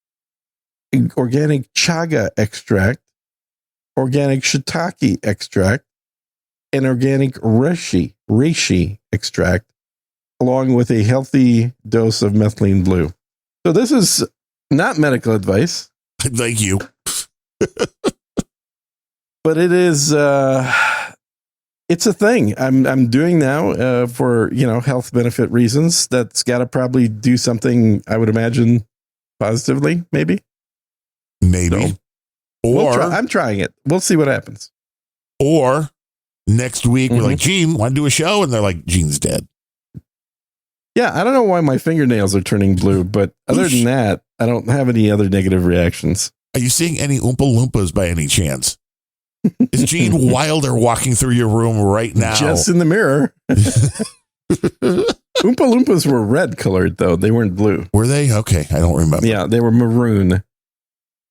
organic chaga extract, organic shiitake extract, and organic reishi extract, along with a healthy dose of methylene blue. So this is not medical advice. Thank you. But it is it's a thing I'm doing now for health benefit reasons. That's got to probably do something, I would imagine, positively, maybe. So, or I'm trying it. We'll see what happens. Or next week we're like, Gene, want to do a show? And they're like, Gene's dead. Yeah, I don't know why my fingernails are turning blue, but other than that, I don't have any other negative reactions. Are you seeing any Oompa Loompas by any chance? Is Gene Wilder walking through your room right now? Just in the mirror. Oompa Loompas were red colored, though. They weren't blue. Were they? Okay, I don't remember. Yeah, they were maroon.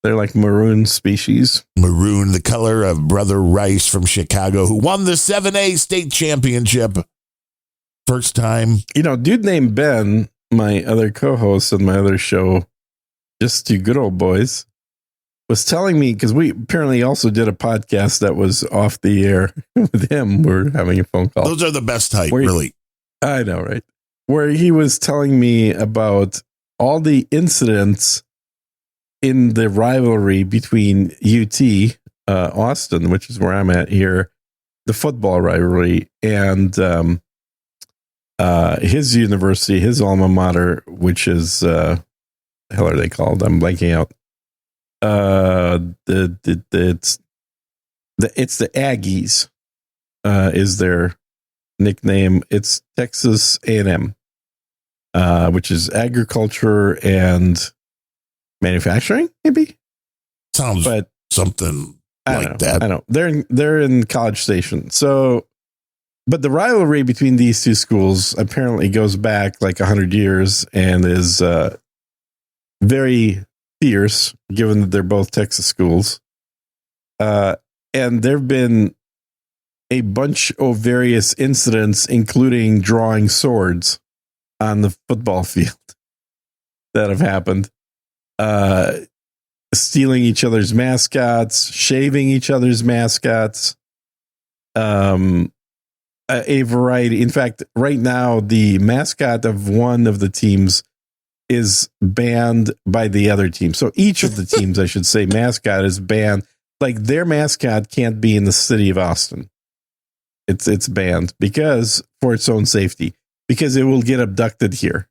They're like maroon species. Maroon, the color of Brother Rice from Chicago, who won the 7A state championship. First time. Dude named Ben, my other co-host on my other show, Just Two Good Old Boys, was telling me, because we apparently also did a podcast that was off the air with him. We're having a phone call. Those are the best type, really. I know, right? Where he was telling me about all the incidents in the rivalry between UT, Austin, which is where I'm at here, the football rivalry, and his university, his alma mater, which is, the hell are they called? I'm blanking out. It's the Aggies, is their nickname. It's Texas A&M, which is agriculture and manufacturing, maybe. Sounds but something like that. I know. They're in College Station. So, but the rivalry between these two schools apparently goes back like 100 years and is very fierce, given that they're both Texas schools. And there have been a bunch of various incidents, including drawing swords on the football field that have happened. Stealing each other's mascots, shaving each other's mascots, a variety. In fact, right now, the mascot of one of the teams is banned by the other team. So each of the teams, I should say, mascot is banned. Like their mascot can't be in the city of Austin. It's banned because for its own safety, because it will get abducted here,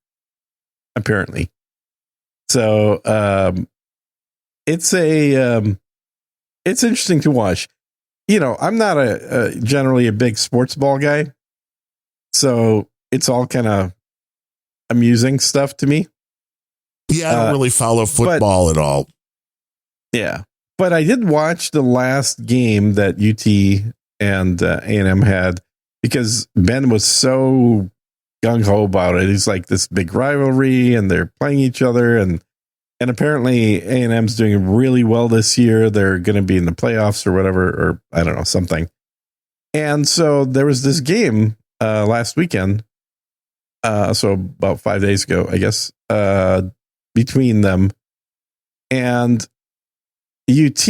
apparently. So it's interesting to watch. I'm not generally a big sports ball guy, so it's all kind of amusing stuff to me. Yeah, I don't really follow football at all. Yeah, but I did watch the last game that UT and A&M had because Ben was so gung-ho about it. It's like this big rivalry and they're playing each other and And apparently A&M's doing really well this year. They're going to be in the playoffs or whatever, or I don't know, something. And so there was this game last weekend. So about 5 days ago, I guess, between them. And UT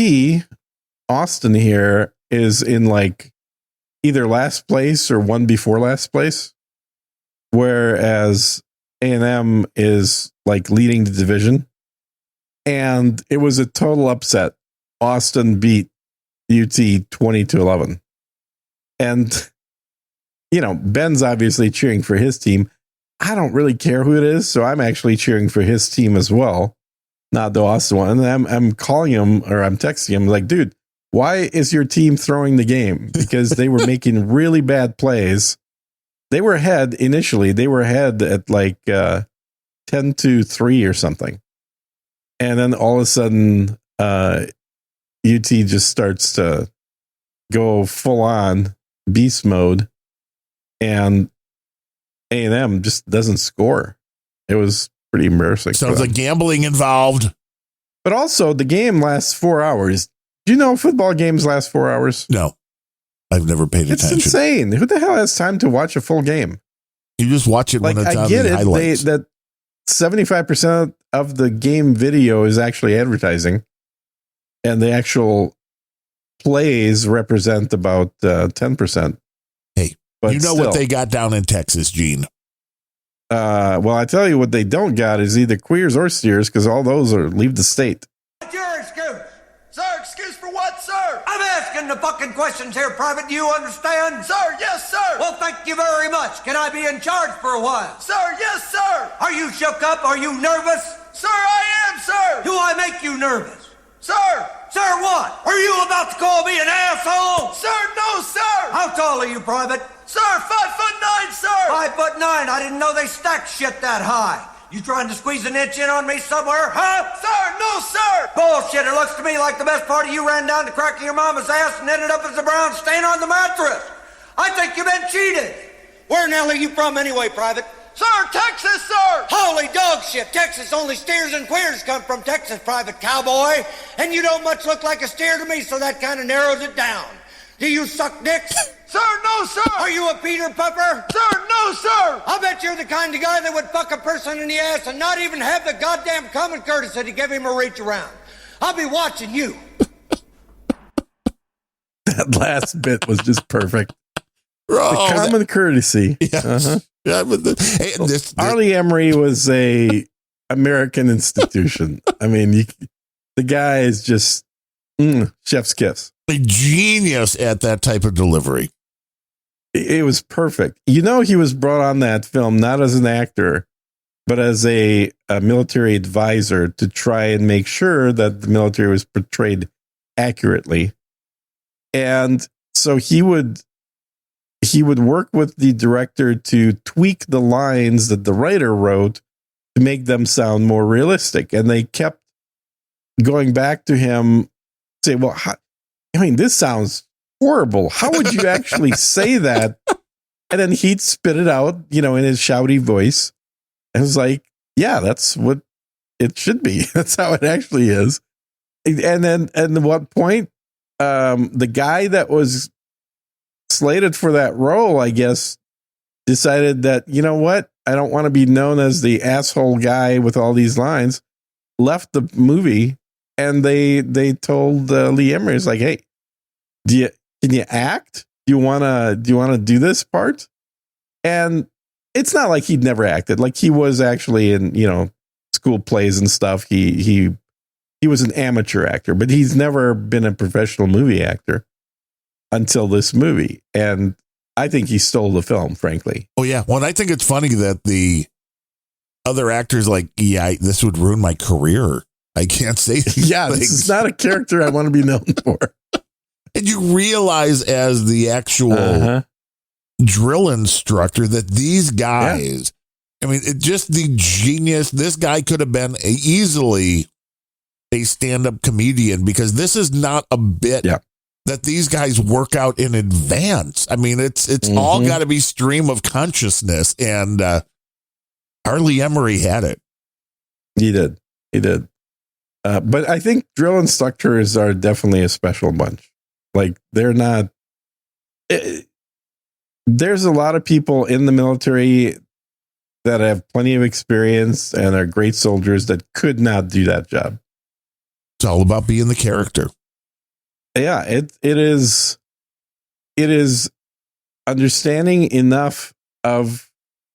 Austin here is in like either last place or one before last place, whereas A&M is like leading the division. And it was a total upset. Austin beat UT 20-11. And, you know, Ben's obviously cheering for his team. I don't really care who it is, so I'm actually cheering for his team as well, not the Austin one. And I'm calling him, or I'm texting him like, dude, why is your team throwing the game? Because they were making really bad plays. They were ahead initially. They were ahead at like 10-3 or something. And then all of a sudden, UT just starts to go full on beast mode, and A&M just doesn't score. It was pretty embarrassing. Sounds like gambling involved. But also, the game lasts 4 hours. Do you know football games last 4 hours? No, I've never paid attention. It's insane. Who the hell has time to watch a full game? You just watch it when it's on the highlights. That 75% of the game video is actually advertising, and the actual plays represent about 10%. Hey, but you know still, what they got down in Texas, Gene? Well, I tell you what they don't got is either queers or steers, because all those are leave the state. What's your excuse? Sir, excuse for what, sir? I'm asking the fucking questions here, Private. Do you understand? Sir, yes, sir. Well, thank you very much. Can I be in charge for a while? Sir, yes, sir. Are you shook up? Are you nervous? Sir, I am, sir. Do I make you nervous? Sir. Sir, what? Are you about to call me an asshole? Sir, no, sir. How tall are you, Private? Sir, 5'9", sir. 5'9". I didn't know they stacked shit that high. You trying to squeeze an inch in on me somewhere, huh? Sir, no, sir. Bullshit. It looks to me like the best part of you ran down the crack of your mama's ass and ended up as a brown stain on the mattress. I think you've been cheated. Where in the hell are you from anyway, Private? Sir, Texas, sir. Holy dog shit. Texas, only steers and queers come from Texas, Private Cowboy. And you don't much look like a steer to me, so that kind of narrows it down. Do you suck dicks? Sir, no, sir. Are you a Peter Pupper? Sir, no, sir. I'll bet you're the kind of guy that would fuck a person in the ass and not even have the goddamn common courtesy to give him a reach around. I'll be watching you. That last bit was just perfect. Oh, the common courtesy. Yes. Uh-huh. Yeah, but this Arlie Emery was a American institution. I mean, the guy is just chef's kiss. A genius at that type of delivery. It was perfect. You know, he was brought on that film not as an actor, but as a military advisor to try and make sure that the military was portrayed accurately. And so he would work with the director to tweak the lines that the writer wrote to make them sound more realistic. And they kept going back to him, say, well, this sounds horrible. How would you actually say that? And then he'd spit it out, in his shouty voice. And it was like, yeah, that's what it should be. That's how it actually is. And then at what point, the guy that was slated for that role, I guess, decided that, you know what? I don't want to be known as the asshole guy with all these lines, left the movie, and they told Lee Emery, it's like, hey, can you act? Do you want to do this part? And it's not like he'd never acted. Like, he was actually in, school plays and stuff. He was an amateur actor, but he's never been a professional movie actor until this movie. And I think he stole the film, frankly. Oh, yeah. Well, I think it's funny that the other actors like, yeah, this would ruin my career. I can't say these things. This is not a character I want to be known for. And you realize as the actual drill instructor that these guys, just the genius, this guy could have been easily a stand-up comedian, because this is not a bit that these guys work out in advance. It's all got to be stream of consciousness, and Arlie Emery had it. He did. But I think drill instructors are definitely a special bunch. Like they're not. There's a lot of people in the military that have plenty of experience and are great soldiers that could not do that job. It's all about being the character. Yeah, it is understanding enough of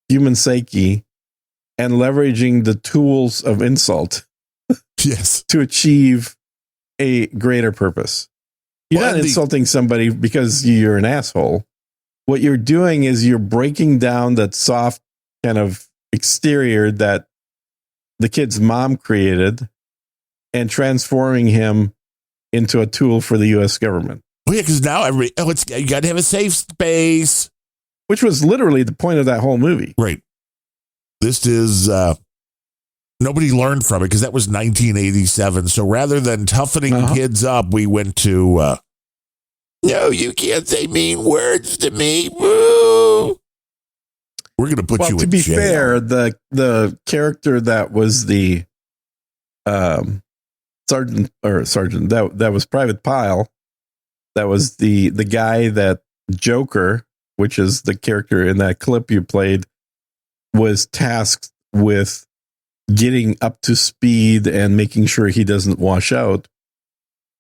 human psyche and leveraging the tools of insult Yes. to achieve a greater purpose. You're not insulting somebody because you're an asshole. What you're doing is you're breaking down that soft kind of exterior that the kid's mom created and transforming him into a tool for the U.S. government. Oh, yeah, because now you got to have a safe space. Which was literally the point of that whole movie. Right. This is, nobody learned from it because that was 1987. So rather than toughening kids up, we went to, no, you can't say mean words to me. Woo! We're going to put you in jail. To be fair, the character that was the sergeant that was Private Pyle, that was the guy that Joker, which is the character in that clip you played, was tasked with getting up to speed and making sure he doesn't wash out.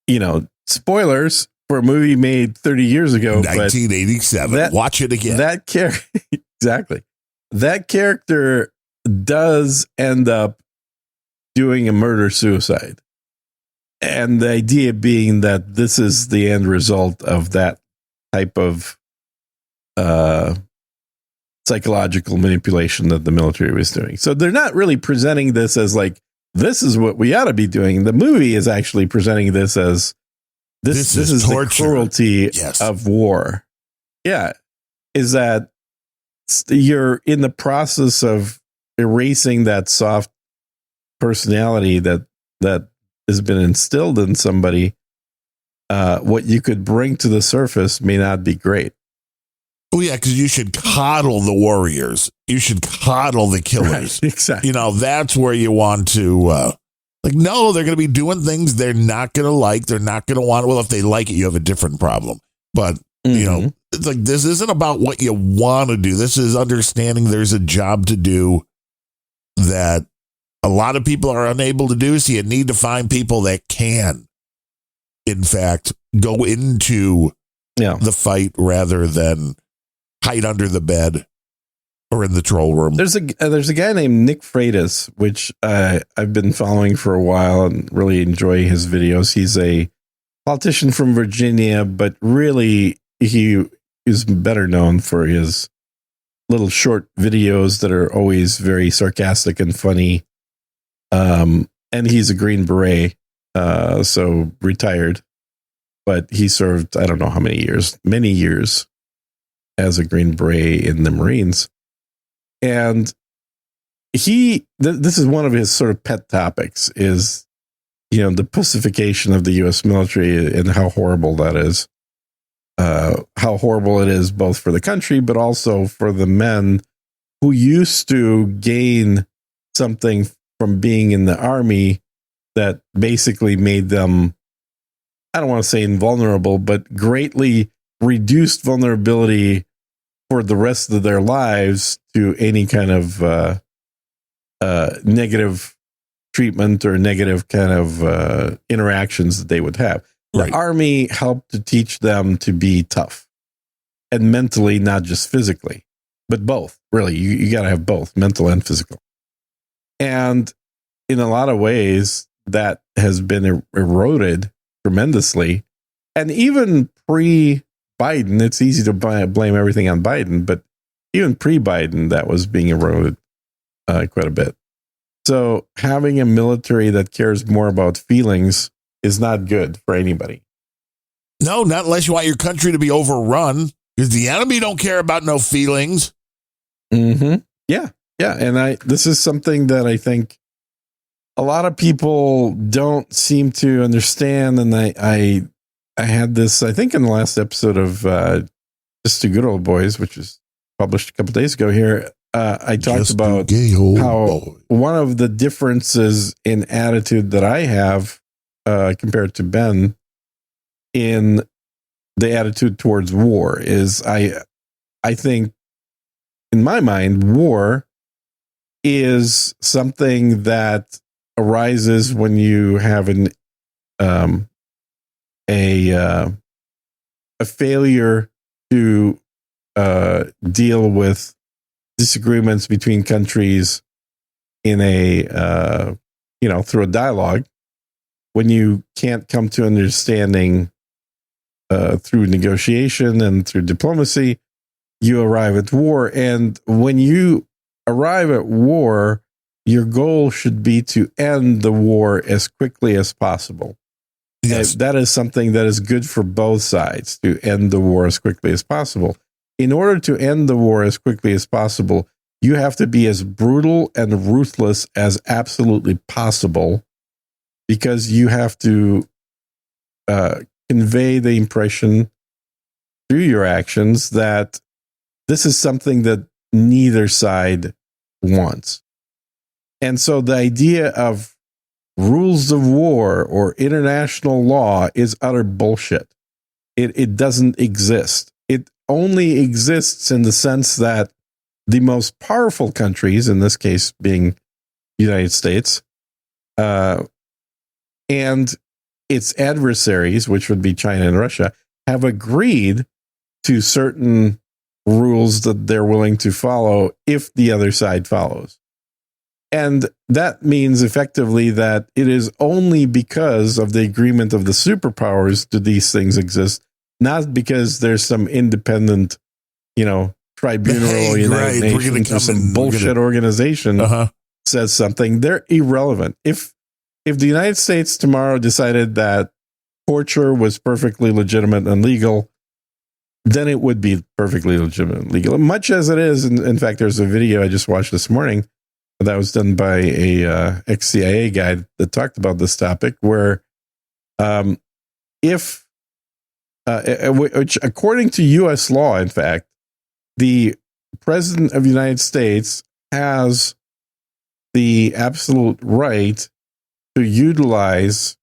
You know, spoilers for a movie made 30 years ago. 1987. Watch it again. That exactly. That character does end up doing a murder-suicide. And the idea being that this is the end result of that type of psychological manipulation that the military was doing. So they're not really presenting this as like, this is what we ought to be doing. The movie is actually presenting this as this is the cruelty of war. Yeah. Is that you're in the process of erasing that soft personality that has been instilled in somebody. What you could bring to the surface may not be great. Oh, yeah, because you should coddle the warriors. You should coddle the killers. Right, exactly. You know, that's where you want to, no, they're going to be doing things they're not going to like. They're not going to want. Well, if they like it, you have a different problem. But, you know, it's like this isn't about what you want to do. This is understanding there's a job to do that a lot of people are unable to do. So you need to find people that can, in fact, go into the fight rather than hide under the bed or in the troll room. There's a guy named Nick Freitas, which I've been following for a while and really enjoy his videos. He's a politician from Virginia, but really he is better known for his little short videos that are always very sarcastic and funny. And he's a Green Beret, so retired, but he served, I don't know how many years as a Green Beret in the Marines. And this is one of his sort of pet topics is, you know, the pacification of the U.S. military and how horrible that is. How horrible it is both for the country, but also for the men who used to gain something from being in the army that basically made them, I don't want to say invulnerable, but greatly reduced vulnerability for the rest of their lives to any kind of negative treatment or negative kind of interactions that they would have. Right. The army helped to teach them to be tough and mentally, not just physically, but both. Really, you got to have both, mental and physical. And in a lot of ways, that has been eroded tremendously. And even pre-Biden, it's easy to blame everything on Biden, but even pre-Biden, that was being eroded quite a bit. So having a military that cares more about feelings is not good for anybody. No, not unless you want your country to be overrun, because the enemy don't care about no feelings. Mm-hmm. Yeah. And this is something that I think a lot of people don't seem to understand. And I had this, I think, in the last episode of Just Two Good Old Boys, which was published a couple days ago here. I talked Just about a gay old how boy. one of the differences in attitude that I have compared to Ben in the attitude towards war is I think, in my mind, war is something that arises when you have a failure to deal with disagreements between countries in a through a dialogue. When you can't come to understanding through negotiation and through diplomacy, you arrive at war. And when you arrive at war, your goal should be to end the war as quickly as possible. Yes. And that is something that is good for both sides, to end the war as quickly as possible. In order to end the war as quickly as possible, you have to be as brutal and ruthless as absolutely possible, because you have to convey the impression through your actions that this is something that neither side wants. And so the idea of rules of war or international law is utter bullshit. It doesn't exist. It only exists in the sense that the most powerful countries, in this case being the United States, and its adversaries, which would be China and Russia, have agreed to certain rules that they're willing to follow if the other side follows. And that means effectively that it is only because of the agreement of the superpowers do these things exist, not because there's some independent, tribunal or United Nations or some bullshit organization says something. They're irrelevant. If the United States tomorrow decided that torture was perfectly legitimate and legal, then it would be perfectly legitimate and legal. Much as it is. In fact, there's a video I just watched this morning that was done by a ex-CIA guy that talked about this topic, where which according to U.S. law, in fact, the President of the United States has the absolute right to utilize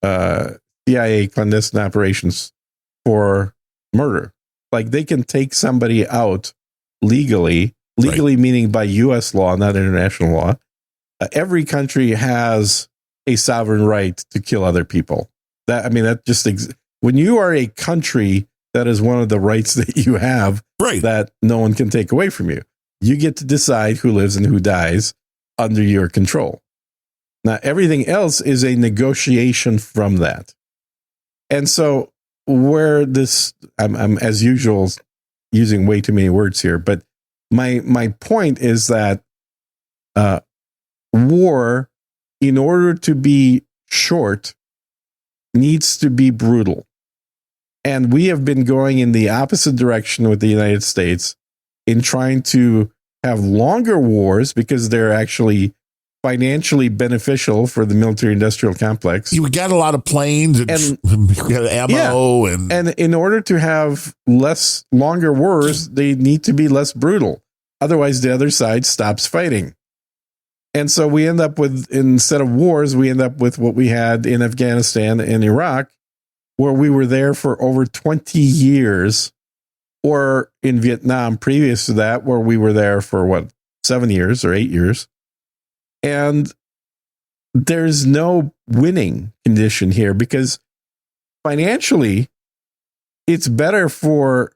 CIA clandestine operations for murder. Like, they can take somebody out legally, right, meaning by U.S. law, not international law. Every country has a sovereign right to kill other people. When you are a country, that is one of the rights that you have, right, that no one can take away from you. You get to decide who lives and who dies under your control. Now, everything else is a negotiation from that. And so where this, I'm as usual using way too many words here, but my point is that war, in order to be short, needs to be brutal. And we have been going in the opposite direction with the United States in trying to have longer wars because they're actually financially beneficial for the military-industrial complex. We got a lot of planes and we got ammo. Yeah. And in order to have longer wars, they need to be less brutal. Otherwise, the other side stops fighting. And so we end up with, instead of wars, we end up with what we had in Afghanistan and Iraq, where we were there for over 20 years, or in Vietnam previous to that, where we were there for 7 years or 8 years. And there's no winning condition here, because financially, it's better for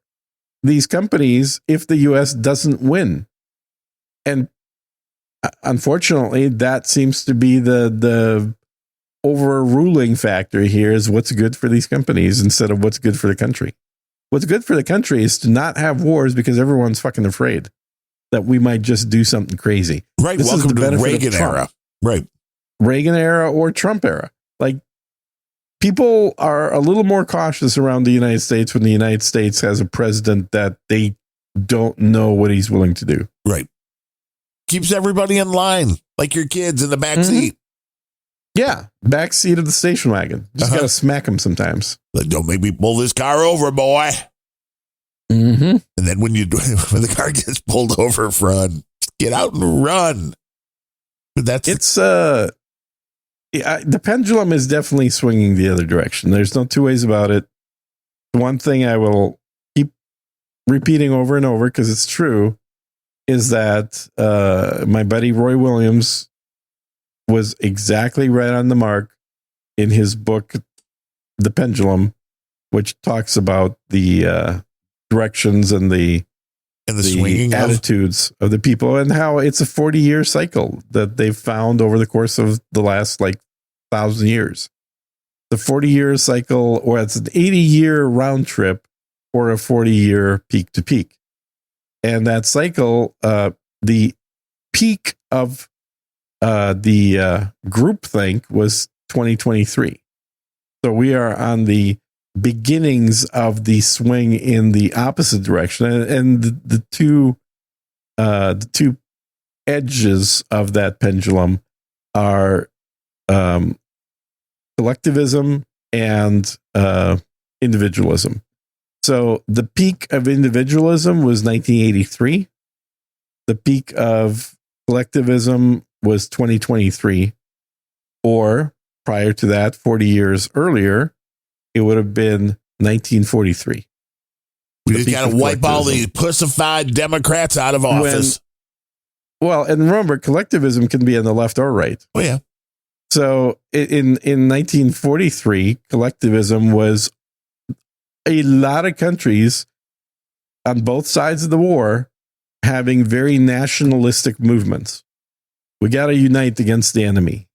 these companies if the U.S. doesn't win. And unfortunately, that seems to be the overruling factor here, is what's good for these companies instead of what's good for the country. What's good for the country is to not have wars, because everyone's fucking afraid that we might just do something crazy. Right. This Welcome is the to the Reagan era. Right. Reagan era or Trump era. Like, people are a little more cautious around the United States when the United States has a president that they don't know what he's willing to do. Right. Keeps everybody in line, like your kids in the back seat. Yeah, back seat of the station wagon. Just got to smack them sometimes. Like, don't make me pull this car over, boy. Mm-hmm. And then when the car gets pulled over, get out and run. But the pendulum is definitely swinging the other direction. There's no two ways about it. One thing I will keep repeating over and over, because it's true, is that my buddy Roy Williams was exactly right on the mark in his book, The Pendulum, which talks about the directions and the swinging attitudes of the people, and how it's a 40-year cycle that they've found over the course of the last 1,000 years. The 40-year cycle, or it's an 80-year round trip, or a 40-year peak to peak. And that cycle, the peak of the groupthink was 2023. So we are on the beginnings of the swing in the opposite direction, and the two edges of that pendulum are collectivism and individualism. So the peak of individualism was 1983. The peak of collectivism was 2023, or prior to that, 40 years earlier, it would have been 1943. We just got to wipe all the pussified Democrats out of office. And remember, collectivism can be on the left or right. Oh, yeah. So in 1943, collectivism was a lot of countries on both sides of the war having very nationalistic movements. We got to unite against the enemy.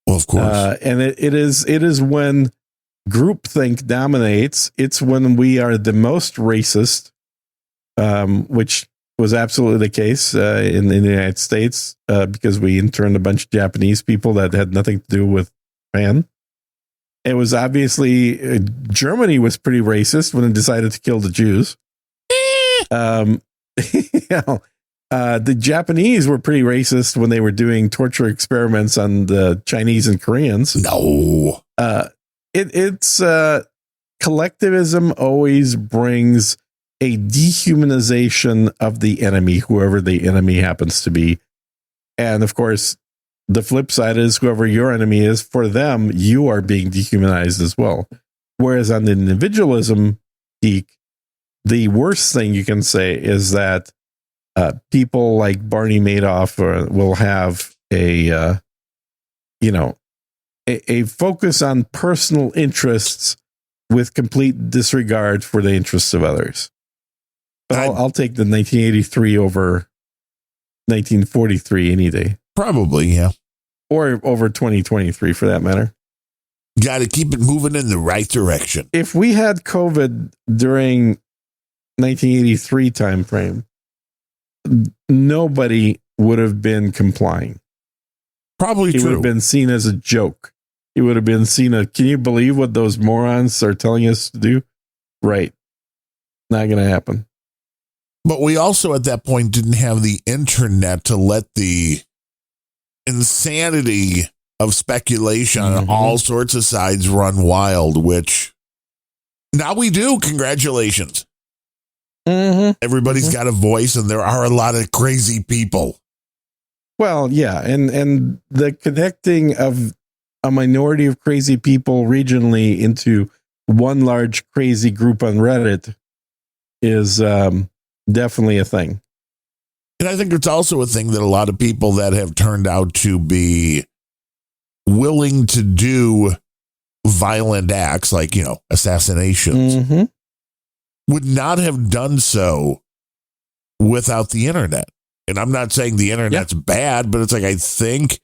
Well, of course. And it is when groupthink dominates. It's when we are the most racist, which was absolutely the case in the United States, because we interned a bunch of Japanese people that had nothing to do with Japan. It was obviously Germany was pretty racist when it decided to kill the Jews. The Japanese were pretty racist when they were doing torture experiments on the Chinese and Koreans. No. It's collectivism always brings a dehumanization of the enemy, whoever the enemy happens to be. And of course, the flip side is whoever your enemy is, for them, you are being dehumanized as well. Whereas on the individualism peak, the worst thing you can say is that people like Barney Madoff will have a focus on personal interests with complete disregard for the interests of others. But I'll take the 1983 over 1943 any day. Probably, yeah. Or over 2023 for that matter. Got to keep it moving in the right direction. If we had COVID during 1983 time frame, nobody would have been complying. Probably true. It would have been seen as a joke. It would have been seen as, can you believe what those morons are telling us to do? Right. Not going to happen. But we also at that point didn't have the internet to let the insanity of speculation on all sorts of sides run wild, which now we do. Congratulations. Everybody's got a voice, and there are a lot of crazy people. Well, yeah, and the connecting of a minority of crazy people regionally into one large crazy group on Reddit is definitely a thing. And I think it's also a thing that a lot of people that have turned out to be willing to do violent acts like, assassinations would not have done so without the internet. And I'm not saying the internet's bad, but it's like, I think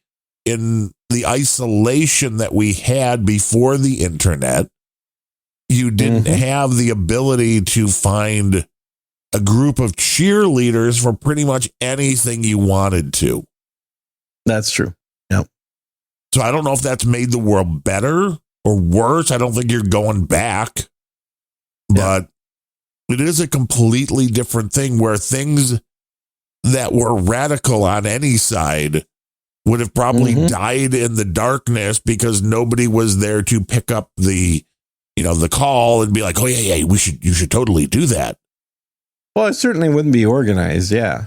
in the isolation that we had before the internet, you didn't have the ability to find a group of cheerleaders for pretty much anything you wanted to. That's true. Yep. So I don't know if that's made the world better or worse. I don't think you're going back, but it is a completely different thing where things that were radical on any side would have probably died in the darkness because nobody was there to pick up the call and be like, oh yeah, you should totally do that. Well, it certainly wouldn't be organized. Yeah.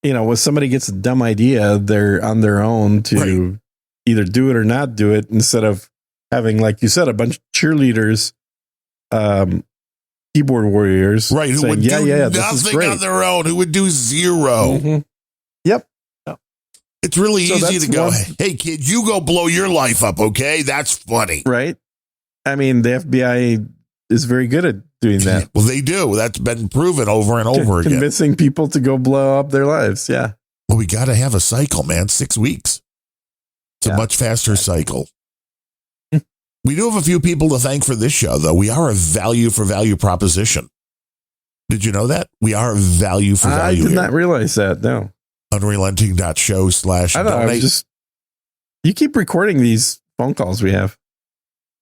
When somebody gets a dumb idea, they're on their own to either do it or not do it, instead of having, like you said, a bunch of cheerleaders, keyboard warriors, right? Who saying, would do nothing on their own? Who would do zero? Mm-hmm. Yep. It's really easy to go, hey, kid, you go blow your life up, okay? That's funny. Right. I mean, the FBI is very good at doing that. Well, they do. That's been proven over and over again. Convincing people to go blow up their lives. Yeah. Well, we got to have a cycle, man. 6 weeks. It's a much faster cycle. We do have a few people to thank for this show, though. We are a value for value proposition. Did you know that? We are a value for value. I did not realize that. No. Unrelenting.show/donate. You keep recording these phone calls we have.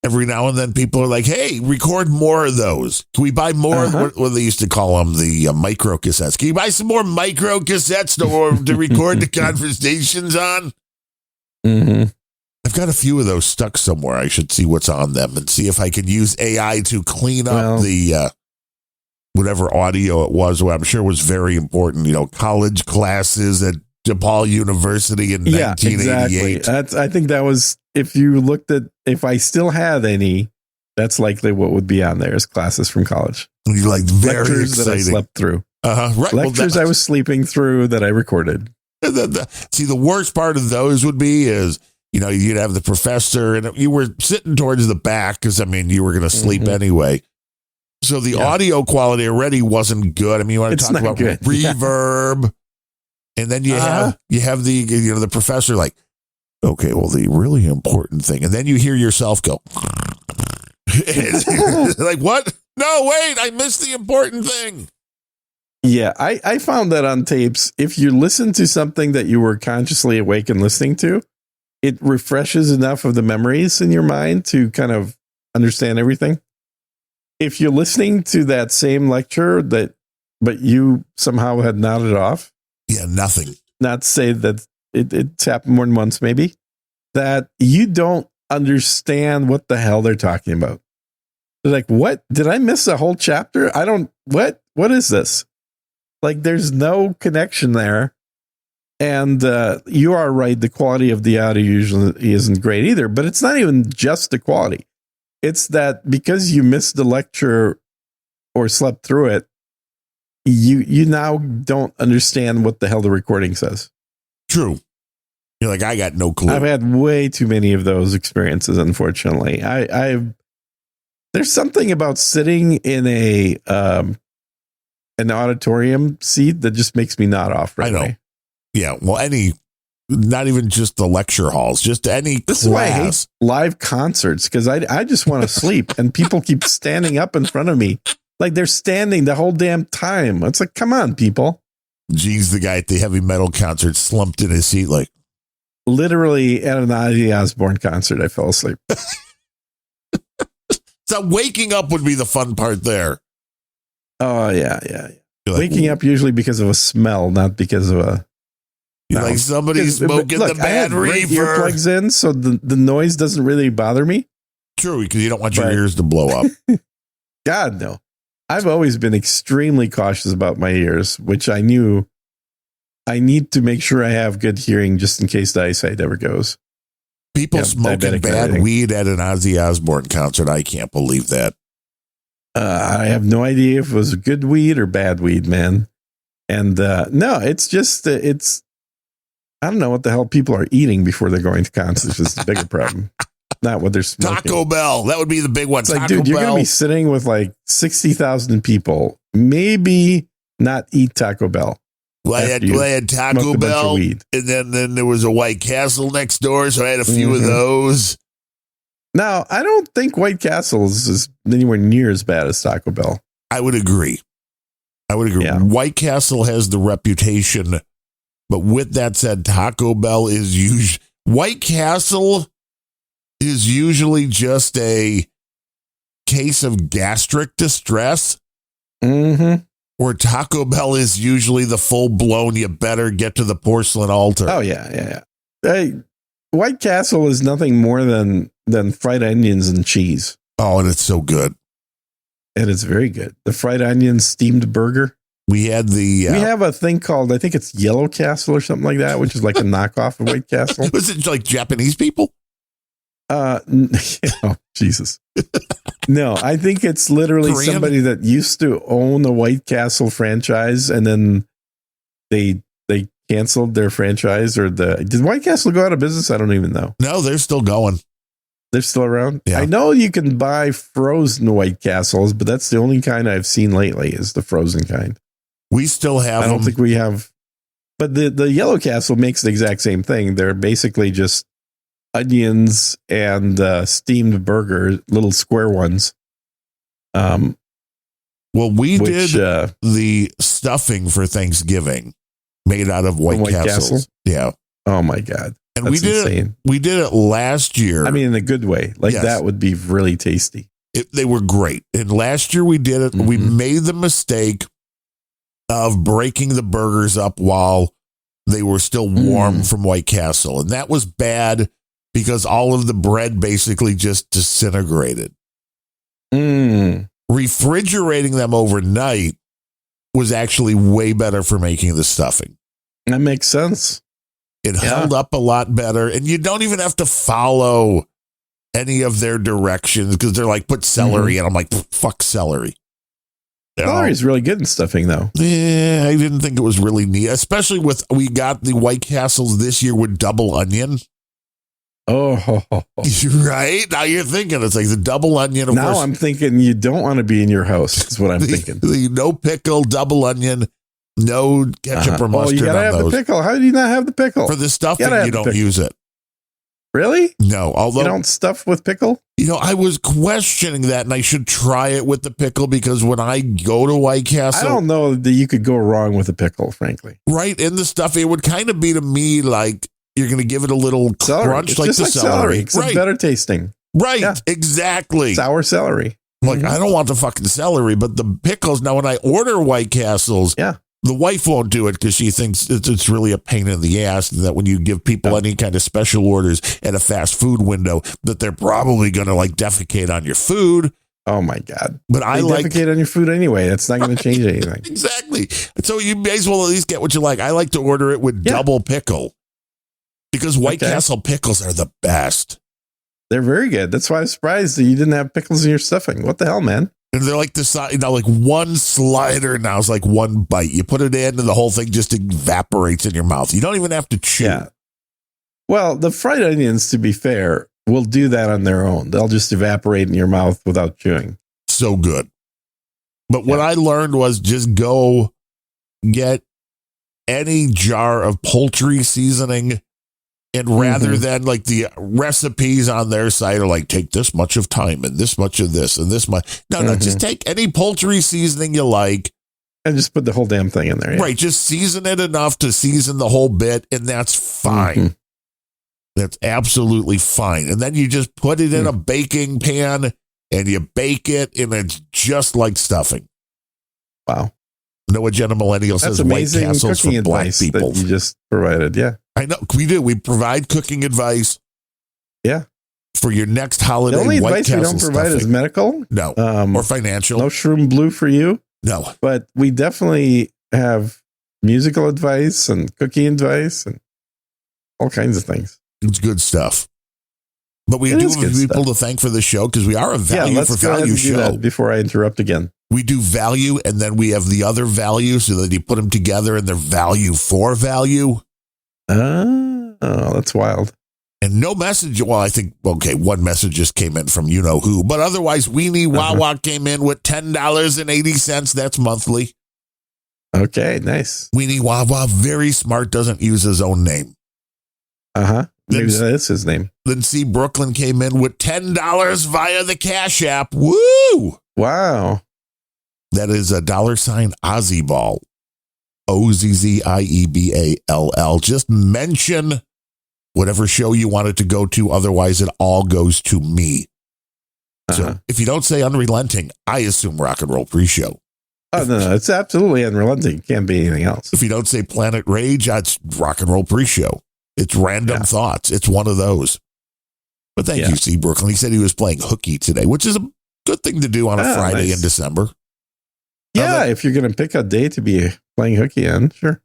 Every now and then people are like, hey, record more of those. Can we buy more? What they used to call them, the micro cassettes. Can you buy some more micro cassettes to record the conversations on? Mm-hmm. I've got a few of those stuck somewhere. I should see what's on them and see if I can use AI to clean up the whatever audio it was. Well, I'm sure it was very important. College classes at DePaul University in 1988. Exactly. I think that was, if I still had any, that's likely what would be on there is classes from college. You're like very lectures exciting. that I slept through. Right. Lectures I was sleeping through that I recorded. See, the worst part of those would be is, you'd have the professor and you were sitting towards the back because, you were going to sleep anyway. So the audio quality already wasn't good. You want to talk about reverb. And then you have the, the professor like, okay, well, the really important thing. And then you hear yourself go, like, what? No, wait, I missed the important thing. Yeah, I found that on tapes. If you listen to something that you were consciously awake and listening to, it refreshes enough of the memories in your mind to kind of understand everything. If you're listening to that same lecture but you somehow had nodded off. Yeah, nothing. Not to say that it's happened more than once, maybe, that you don't understand what the hell they're talking about. They're like, what? Did I miss a whole chapter? What is this? Like, there's no connection there. And you are right. The quality of the audio usually isn't great either, but it's not even just the quality. It's that because you missed the lecture or slept through it, you now don't understand what the hell the recording says. True. You're like, I got no clue. I've had way too many of those experiences, unfortunately. There's something about sitting in an auditorium seat that just makes me nod off right away. I know. Yeah, well, not even just the lecture halls, just any This is why I hate live concerts, because I just want to sleep, and people keep standing up in front of me. Like, they're standing the whole damn time. It's like, come on, people. Geez, the guy at the heavy metal concert slumped in his seat like. Literally at an Ozzy Osbourne concert, I fell asleep. So waking up would be the fun part there. Oh, yeah. Waking up usually because of a smell, not because of a... like somebody's smoking the bad reefer. Earplugs in, so the noise doesn't really bother me. True, because you don't want your ears to blow up. God, no. I've always been extremely cautious about my ears, which I knew I need to make sure I have good hearing just in case the eyesight ever goes. People smoking bad weed at an Ozzy Osbourne concert. I can't believe that. I have no idea if it was good weed or bad weed, man. And no, it's just, I don't know what the hell people are eating before they're going to concerts. It's the bigger problem. Not what they're smoking. Taco Bell. That would be the big one. It's like, dude, you're going to be sitting with like 60,000 people. Maybe not eat Taco Bell. Well, I had Taco Bell, and then there was a White Castle next door, so I had a few of those. Now, I don't think White Castle is anywhere near as bad as Taco Bell. I would agree. Yeah. White Castle has the reputation, but with that said, Taco Bell is usually... White Castle is usually just a case of gastric distress. Mm-hmm. Or Taco Bell is usually the full-blown, you better get to the porcelain altar. Oh, yeah. Hey, White Castle is nothing more than fried onions and cheese. Oh, and it's so good. And it's very good. The fried onion steamed burger. We had we have a thing called, I think it's Yellow Castle or something like that, which is like a knockoff of White Castle. Was it like Japanese people? Oh, Jesus. No, I think it's literally Korean? somebody that used to own the White Castle franchise, and then they canceled their franchise. Or did White Castle go out of business? I don't even know. No, they're still going. They're still around. Yeah. I know you can buy frozen White Castles, but that's the only kind I've seen lately is the frozen kind. We still have I don't them. think we have, but the Yellow Castle makes the exact same thing. They're basically just onions and steamed burger, little square ones. Well, we did the stuffing for Thanksgiving made out of White Castles. Castle? Yeah. Oh my God. And That's we insane. did it last year. I mean, in a good way. Like Yes. that would be really tasty. They were great. And last year we did it. We made the mistake of breaking the burgers up while they were still warm from White Castle. And that was bad because all of the bread basically just disintegrated. Refrigerating them overnight was actually way better for making the stuffing. That makes sense. It held up a lot better. And you don't even have to follow any of their directions because they're like, put celery. And I'm like, fuck celery. Celery is really good in stuffing, though. Yeah, I didn't think it was really neat, especially with we got the White Castles this year with double onion. Oh, right now you're thinking it's like the double onion. Of now course, I'm thinking you don't want to be in your house. Is what I'm thinking. The no pickle, double onion, no ketchup or mustard you gotta on have those. the pickle. How do you not have the pickle? For the stuffing, you don't use it. Really? No, although you don't stuff with pickle. I was questioning that, and I should try it with the pickle because when I go to White Castle, I don't know that you could go wrong with a pickle, frankly. Right in the stuff, it would kind of be to me like you're going to give it a little crunch, It's like just the like celery. It's better tasting. Right, Yeah. exactly. Sour celery. I'm like, I don't want the fucking celery, but the pickles. Now, when I order White Castles, the wife won't do it because she thinks it's really a pain in the ass that when you give people any kind of special orders at a fast food window, that they're probably going to like defecate on your food. Oh my God. But I like defecate on your food anyway. That's not going to change anything. Exactly. So you may as well at least get what you like. I like to order it with double pickle because White Castle pickles are the best. They're very good. That's why I'm surprised that you didn't have pickles in your stuffing. What the hell, man? And they're like the size, like one slider now is like one bite. You put it in and the whole thing just evaporates in your mouth. You don't even have to chew. Yeah. Well, the fried onions, to be fair, will do that on their own. They'll just evaporate in your mouth without chewing. So good. But what I learned was just go get any jar of poultry seasoning. And rather than like the recipes on their site are like, take this much of thyme and this much of this and this much. No, just take any poultry seasoning you like. And just put the whole damn thing in there. Yeah. Right. Just season it enough to season the whole bit. And that's fine. That's absolutely fine. And then you just put it in a baking pan and you bake it. And it's just like stuffing. Wow. No agenda millennial says White Castles for black people. That you just provided. Yeah. I know we do. We provide cooking advice. Yeah. For your next holiday, the only White advice we Castle don't provide stuffing. is medical. No. Or financial. No shroom blue for you. No. But we definitely have musical advice and cooking advice and all kinds of things. It's good stuff. But we do have people to thank for the show because we are a value for value show. Before I interrupt again. We do value and then we have the other value so that you put them together and they're value for value. Oh, that's wild. And no message. Well, I think, okay, one message just came in from you know who, but otherwise Weenie Wawa came in with $10.80. That's monthly. Okay, nice. Weenie Wawa, very smart, doesn't use his own name. Maybe that is his name. Then C. Brooklyn came in with $10 via the Cash App. Woo! Wow. That is a $sign Ozzy Ball. OZZIEBALL. Just mention whatever show you want it to go to. Otherwise, it all goes to me. So if you don't say Unrelenting, I assume Rock and Roll Pre-Show. Oh, no, it's absolutely Unrelenting. It can't be anything else. If you don't say Planet Rage, that's Rock and Roll Pre-Show. It's Random Thoughts. It's one of those. But thank you, C. Brooklyn. He said he was playing hooky today, which is a good thing to do on a Friday in December. Yeah, if you're going to pick a day to be playing hooky on, sure.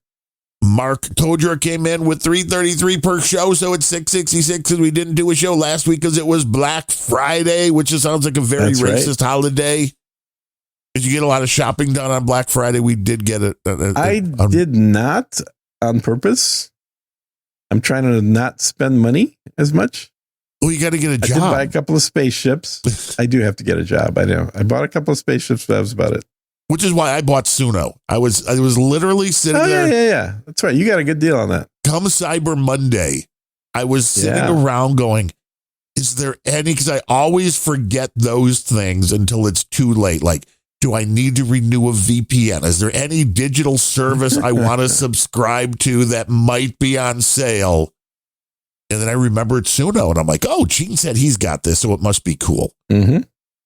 Mark Todger came in with $3.33 per show, so it's $6.66 because we didn't do a show last week because it was Black Friday, which just sounds like a very racist holiday. Did you get a lot of shopping done on Black Friday? We did get it. I did not on purpose. I'm trying to not spend money as much. Well, you got to get a job. I did buy a couple of spaceships. I do have to get a job. I know. I bought a couple of spaceships, but that was about it. Which is why I bought Suno. I was literally sitting there. Yeah. That's right. You got a good deal on that. Come Cyber Monday, I was sitting around going, is there any, because I always forget those things until it's too late. Like, do I need to renew a VPN? Is there any digital service I want to subscribe to that might be on sale? And then I remembered Suno, and I'm like, oh, Gene said he's got this, so it must be cool. Mm-hmm.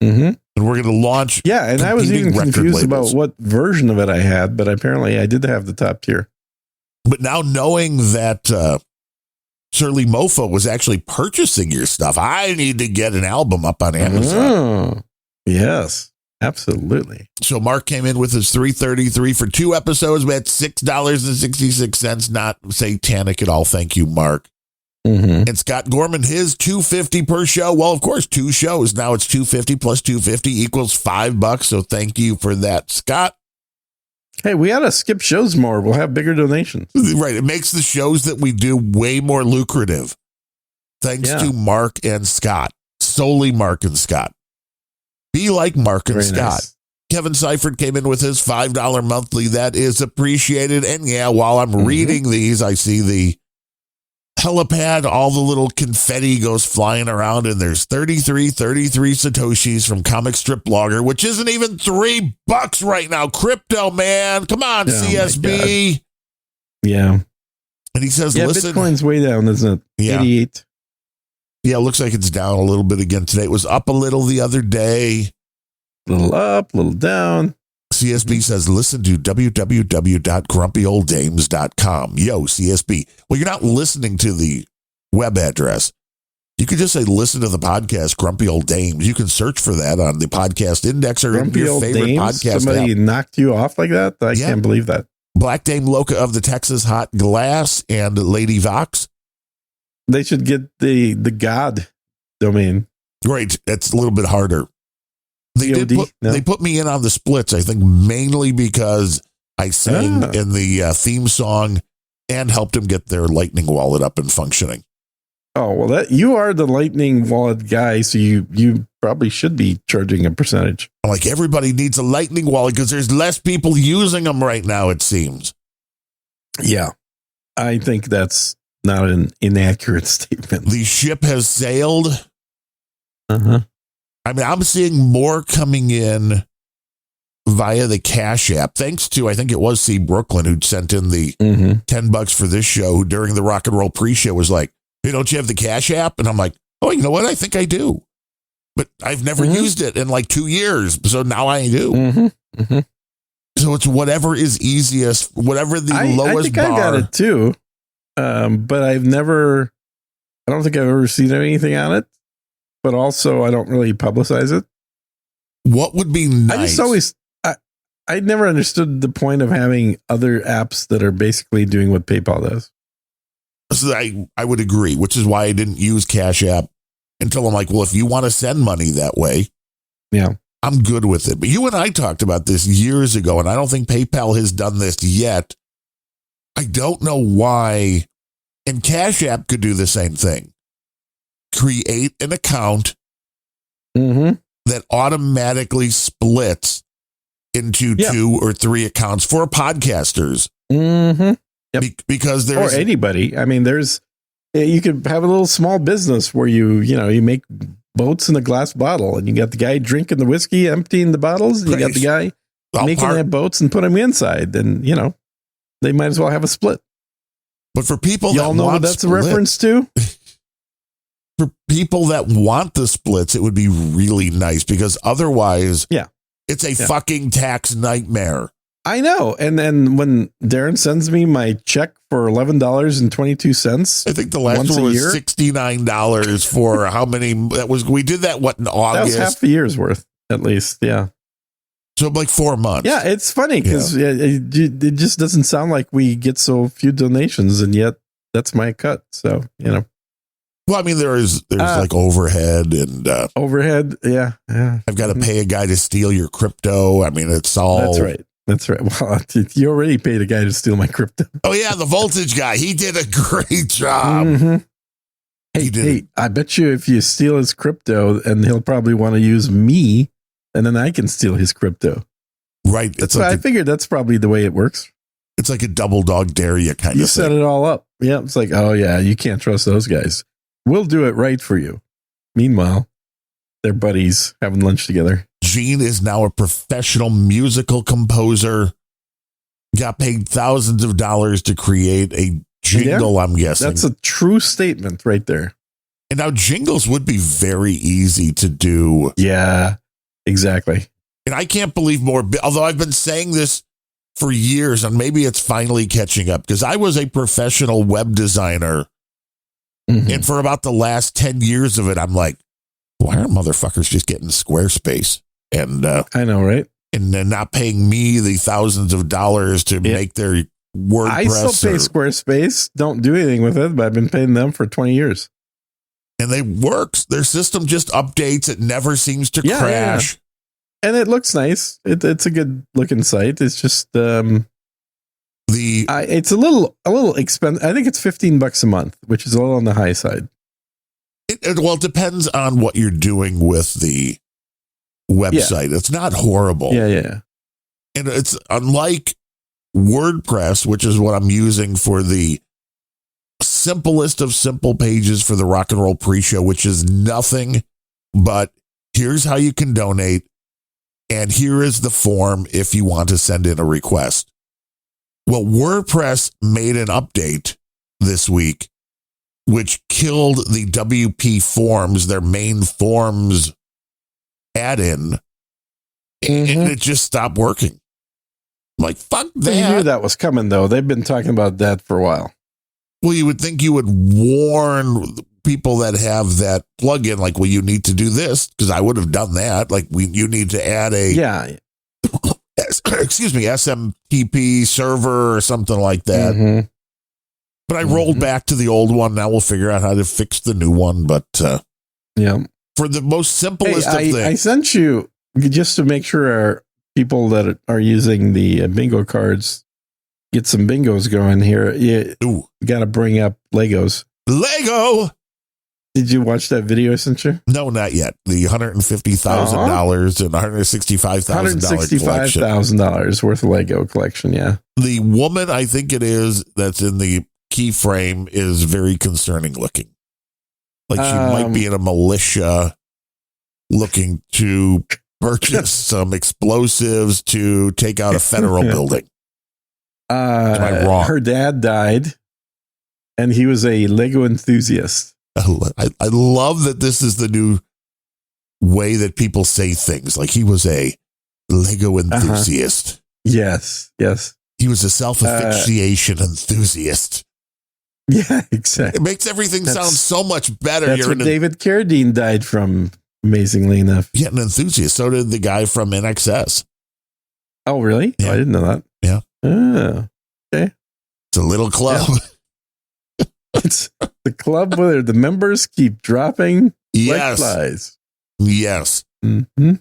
Mm-hmm. And we're going to launch. Yeah, and I was even confused about what version of it I had, but apparently I did have the top tier. But now knowing that Surly Mofo was actually purchasing your stuff, I need to get an album up on Amazon. Oh, yes, absolutely. So Mark came in with his $3.33 for 2 episodes. We had $6.66. Not satanic at all. Thank you, Mark. Mm-hmm. And Scott Gorman, his $2.50 per show. Well, of course, 2 shows. Now it's $2.50 plus $2.50 equals $5. So thank you for that, Scott. Hey, we ought to skip shows more. We'll have bigger donations. Right. It makes the shows that we do way more lucrative. Thanks to Mark and Scott. Solely Mark and Scott. Be like Mark and Very Scott. nice. Kevin Seifert came in with his $5 monthly. That is appreciated. And yeah, while I'm reading these, I see the helipad, all the little confetti goes flying around, and there's 33 Satoshis from Comic Strip Blogger, which isn't even $3 right now. Crypto, man. Come on, CSB. Yeah. And he says, listen. Bitcoin's way down, isn't it? Yeah. 88. Yeah, it looks like it's down a little bit again today. It was up a little the other day. A little up, a little down. CSB says, listen to www.grumpyolddames.com. Yo, CSB. Well, you're not listening to the web address. You could just say, listen to the podcast, Grumpy Old Dames. You can search for that on the podcast index or Grumpy your Old favorite Dames? podcast Somebody app. knocked you off like that? I can't believe that. Black Dame Loca of the Texas Hot Glass and Lady Vox. They should get the God domain. Right. That's a little bit harder. They put me in on the splits, I think, mainly because I sang in the theme song and helped them get their Lightning wallet up and functioning. Oh, well, you are the Lightning wallet guy, so you probably should be charging a percentage. I'm like, everybody needs a Lightning wallet because there's less people using them right now, it seems. Yeah, I think that's not an inaccurate statement. The ship has sailed. Uh-huh. I mean, I'm seeing more coming in via the Cash App, thanks to, I think it was C. Brooklyn who sent in the $10 for this show, who during the rock and roll pre-show was like, hey, don't you have the Cash App? And I'm like, oh, you know what? I think I do. But I've never used it in like 2 years. So now I do. So it's whatever is easiest, whatever the lowest bar. I got it too. But I don't think I've ever seen anything on it. But also, I don't really publicize it. What would be nice? I never understood the point of having other apps that are basically doing what PayPal does. So I would agree, which is why I didn't use Cash App until I'm like, well, if you want to send money that way, I'm good with it. But you and I talked about this years ago, and I don't think PayPal has done this yet. I don't know why. And Cash App could do the same thing. Create an account that automatically splits into 2 or 3 accounts for podcasters. Because there's or anybody. I mean, you could have a little small business where you make boats in a glass bottle, and you got the guy drinking the whiskey, emptying the bottles, and you got the guy making the boats and putting them inside. And they might as well have a split. But for people y'all know what that's a reference to. For people that want the splits, it would be really nice because otherwise, it's a fucking tax nightmare. I know. And then when Darren sends me my check for $11.22, I think the last one was $69 for how many? We did that in August? That was half a year's worth, at least. Yeah. So like 4 months. Yeah, it's funny because it just doesn't sound like we get so few donations, and yet that's my cut. So, Well, I mean, there's like overhead and overhead. Yeah. I've got to pay a guy to steal your crypto. I mean, it's all. That's right. Well, you already paid a guy to steal my crypto. Oh yeah, the voltage guy. He did a great job. Mm-hmm. Hey, I bet you if you steal his crypto, and he'll probably want to use me, and then I can steal his crypto. Right. That's why I figured that's probably the way it works. It's like a double dog dare you kind of thing. You set it all up. Yeah. It's like, oh yeah, you can't trust those guys. We'll do it right for you. Meanwhile, they're buddies having lunch together. Gene is now a professional musical composer. Got paid thousands of dollars to create a jingle, yeah, I'm guessing. That's a true statement right there. And now jingles would be very easy to do. Yeah, exactly. And I can't believe more, although I've been saying this for years, and maybe it's finally catching up, because I was a professional web designer. Mm-hmm. And for about the last 10 years of it, I'm like, why are motherfuckers just getting Squarespace? And I know, right? And then not paying me the thousands of dollars to make their WordPress. I still pay Squarespace. Don't do anything with it, but I've been paying them for 20 years. And they works. Their system just updates. It never seems to crash. Yeah. And it looks nice. It's a good looking site. It's just it's a little expensive. I think it's $15 a month, which is a little on the high side. It depends on what you're doing with the website. Yeah. It's not horrible. Yeah. And it's unlike WordPress, which is what I'm using for the simplest of simple pages for the Rock and Roll Pre-Show, which is nothing but here's how you can donate, and here is the form if you want to send in a request. Well, WordPress made an update this week, which killed the WP Forms, their main forms add-in, and it just stopped working. I'm like, fuck that. They knew that was coming, though. They've been talking about that for a while. Well, you would think you would warn people that have that plugin, like, well, you need to do this, because I would have done that. Like, you need to add a SMTP server or something like that. Mm-hmm. But I rolled back to the old one. Now we'll figure out how to fix the new one. But for the most simplest of things, I sent you just to make sure our people that are using the bingo cards get some bingos going here. You got to bring up Legos. Lego. Did you watch that video I sent you? No, not yet. The $150,000 and $165,000 worth of Lego collection. Yeah. The woman, I think it is, that's in the key frame is very concerning looking. Like she might be in a militia looking to purchase some explosives to take out a federal building. Am I wrong? Her dad died, and he was a Lego enthusiast. I love that this is the new way that people say things. Like he was a Lego enthusiast. Yes. He was a self-asphyxiation enthusiast. Yeah, exactly. It makes everything sound so much better. That's what David Carradine died from, amazingly enough. Yeah, an enthusiast. So did the guy from NXS. Oh, really? Yeah. Oh, I didn't know that. Yeah. Oh, okay. It's a little club. Yeah. It's the club where the members keep dropping like flies. Yes. Mm-hmm.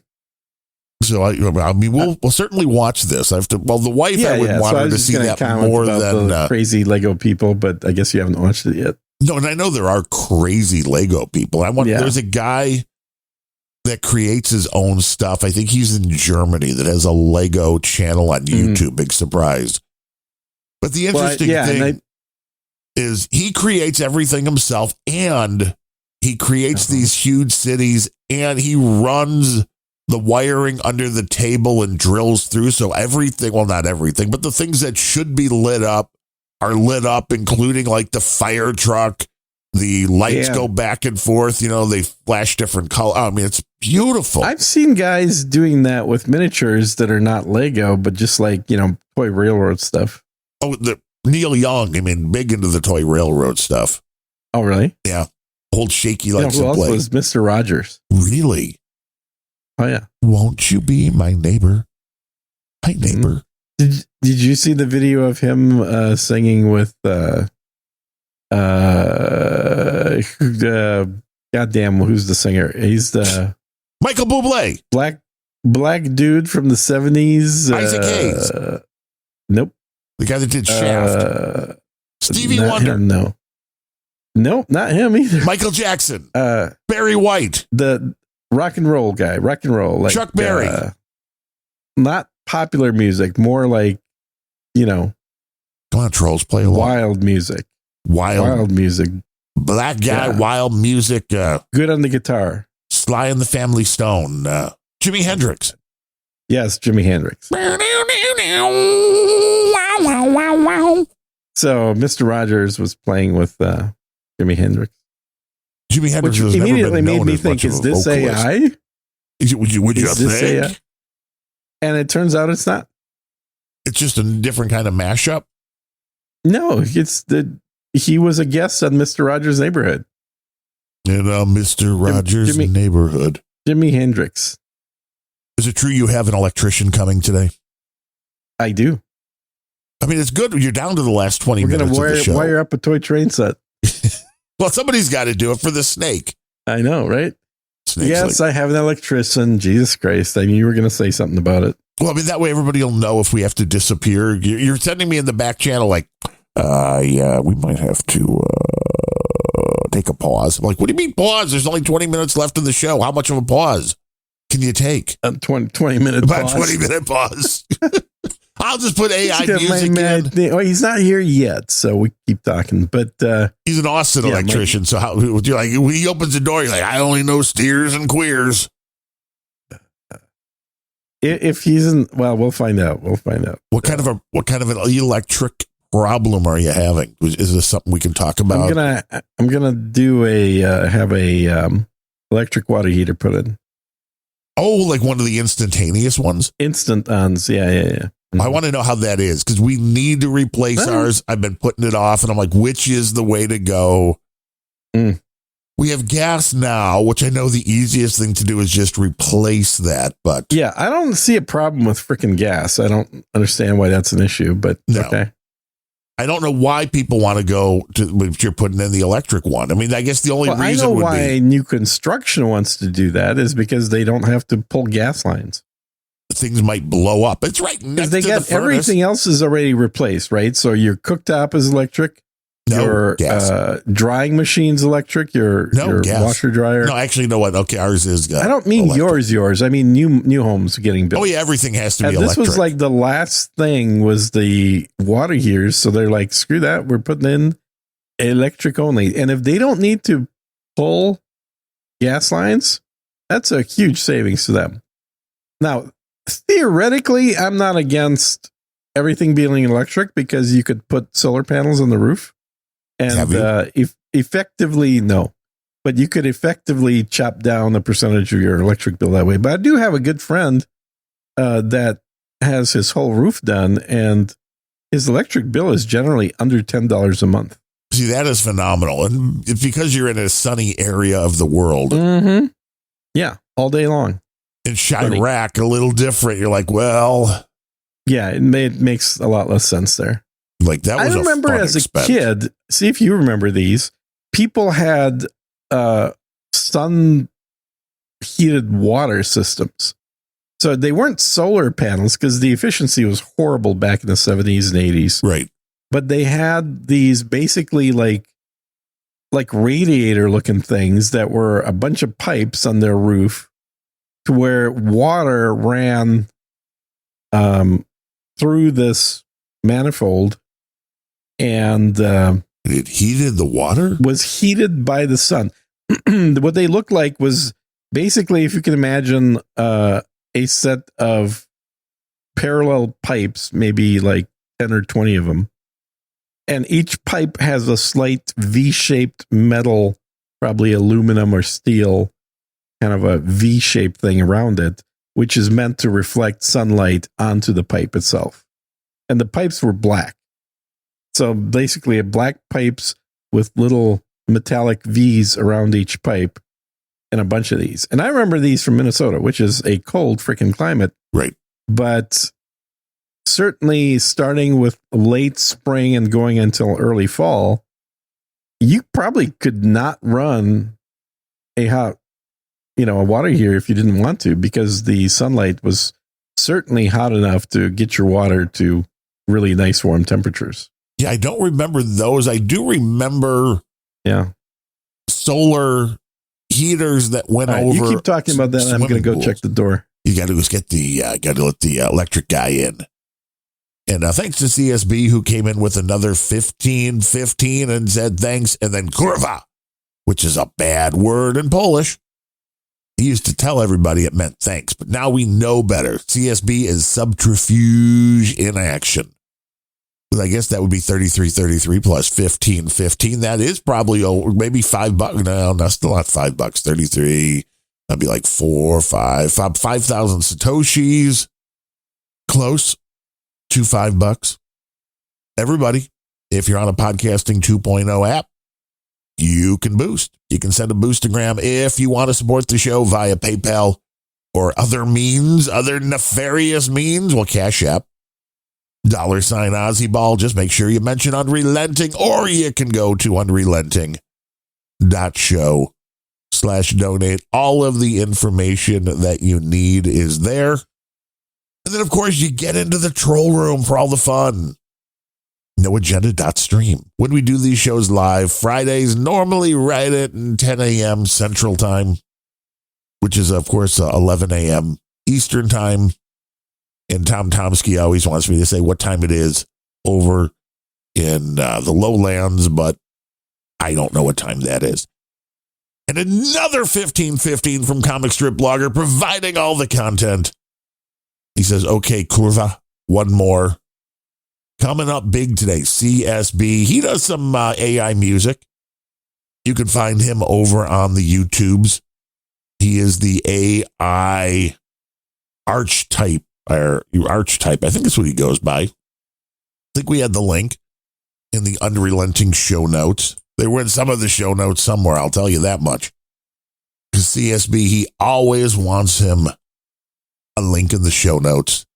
So I mean, we'll certainly watch this. I have to. Well, the wife, I would want her to see that more than the crazy Lego people, but I guess you haven't watched it yet. No, and I know there are crazy Lego people. There's a guy that creates his own stuff. I think he's in Germany that has a Lego channel on YouTube. Big surprise. But the interesting thing is he creates everything himself, and he creates these huge cities, and he runs the wiring under the table and drills through. So everything, well, not everything, but the things that should be lit up are lit up, including like the fire truck. The lights go back and forth. You know, they flash different color. I mean, it's beautiful. I've seen guys doing that with miniatures that are not Lego, but just like, toy railroad stuff. Oh, Neil Young, I mean, big into the toy railroad stuff. Oh, really? Yeah. Old shaky lights who and else play. Was Mr. Rogers. Really? Oh, yeah. Won't you be my neighbor? Hi, neighbor. Did you see the video of him singing with goddamn, who's the singer? He's the Michael Bublé. Black dude from the 70s. Isaac Hayes. Nope. The guy that did Shaft. Stevie not Wonder. Him, no. Nope, not him either. Michael Jackson. Barry White. The rock and roll guy. Rock and roll. Like, Chuck Berry. Not popular music, more like, Come on, trolls, play along. wild music. Wild Music. black guy, Yeah. wild music. Good on the guitar. Sly and the Family Stone. Jimi Hendrix. Yes, Jimi Hendrix. So Mr. Rogers was playing with Jimi Hendrix. Jimi Hendrix Which has never immediately been made known me as think, much of is a this vocalist. AI? Would you Is this think? AI? And it turns out it's not. It's just a different kind of mashup. No, he was a guest on Mr. Rogers' Neighborhood. In Mr. Rogers' Jimmy- neighborhood. Jimi Hendrix. Is it true you have an electrician coming today? I do. I mean, it's good. You're down to the last 20 We're minutes going of the to show. wire up a toy train set. Well, somebody's got to do it for the snake. I know, right? Snake's Yes, like, I have an electrician. Jesus Christ. I knew you were going to say something about it. well, I mean, that way everybody will know if we have to disappear. You're sending me in the back channel like, yeah, we might have to take a pause. I'm like, what do you mean pause? There's only 20 minutes left in the show. How much of a pause can you take? A 20 minute About pause. 20-minute pause. I'll just put AI Yeah, music in. Oh, he's not here yet, so we keep talking. But He's an Austin Yeah, electrician. So how you're like, when he opens the door, you're like, I only know steers and queers. if he's in, well, we'll find out. We'll find out. What kind of an electric problem are you having? Is this something we can talk about? I'm gonna do have a electric water heater put in. Oh, like one of the instantaneous ones. Instant ons. Yeah. I want to know how that is because we need to replace Well- ours. I've been putting it off, and I'm like, which is the way to go? Mm. We have gas now, which I know the easiest thing to do is just replace that. But Yeah, I don't see a problem with freaking gas. I don't understand why that's an issue, but No. okay. I don't know why people want to go to if you're putting in the electric one. I mean, I guess the only Well, I reason know would why be new construction wants to do that is because they don't have to pull gas lines. things might blow up. It's right Because next they to the got furnace. everything else is already replaced, right? So your cooktop is electric. No your gas. drying machine's electric. Your gas. washer dryer. No, actually, you know what? Okay, ours is. I don't mean electric. yours. I mean new homes getting built. Oh yeah, everything has to be And this electric. was like the last thing was the water heaters. So they're like, screw that. We're putting in electric only. And if they don't need to pull gas lines, that's a huge savings to them. Now, theoretically, I'm not against everything being electric because you could put solar panels on the roof. Have And you? effectively, no. But you could effectively chop down a percentage of your electric bill that way. But I do have a good friend that has his whole roof done, and his electric bill is generally under $10 a month. See, that is phenomenal, and it's because you're in a sunny area of the world. Mm-hmm. Yeah, all day long. In Chirac, a little different. You're like, well, Yeah, it makes a lot less sense there. like that was. I remember a fun as expense. a kid, see if you remember these, people had sun heated water systems. So they weren't solar panels because the efficiency was horrible back in the 70s and 80s. right? But they had these basically like radiator looking things that were a bunch of pipes on their roof to where water ran through this manifold and It heated the water. was heated by the sun. What they looked like was basically, if you can imagine a set of parallel pipes, maybe like 10 or 20 of them. And each pipe has a slight V-shaped metal, probably aluminum or steel, kind of a V-shaped thing around it, which is meant to reflect sunlight onto the pipe itself. And the pipes were black. So basically, black pipes with little metallic V's around each pipe and a bunch of these. And I remember these from Minnesota, which is a cold freaking climate. Right. But certainly starting with late spring and going until early fall, you probably could not run a hot, a water heater if you didn't want to, because the sunlight was certainly hot enough to get your water to really nice warm temperatures. Yeah, I don't remember those. I do remember solar heaters that went over. You keep talking about that, and I'm going to go check the door. You got to let the electric guy in. And thanks to CSB, who came in with another 15 and said thanks, and then kurwa, which is a bad word in Polish. He used to tell everybody it meant thanks, but now we know better. CSB is subterfuge in action. But I guess that would be 33 plus 15. That is probably maybe $5. No, that's still not $5. 33. That'd be like 5,000 Satoshis. Close to $5. Everybody, if you're on a podcasting 2.0 app, you can boost. You can send a boostagram if you want to support the show via PayPal or other means, other nefarious means. Well, Cash App, $sign Ozzy Ball. Just make sure you mention Unrelenting, or you can go to unrelenting.show/donate. All of the information that you need is there. And then, of course, you get into the troll room for all the fun. NoAgenda.stream. When we do these shows live, Fridays, normally right at 10 a.m. Central Time, which is, of course, 11 a.m. Eastern Time. And Tom Tomsky always wants me to say what time it is over in the lowlands, but I don't know what time that is. And another 1515 from Comic Strip Blogger, providing all the content. He says, okay, kurwa, one more. Coming up big today, CSB. He does some AI music. You can find him over on the YouTubes. He is the AI archetype, I think that's what he goes by. I think we had the link in the Unrelenting show notes. They were in some of the show notes somewhere, I'll tell you that much. Because CSB, he always wants him a link in the show notes.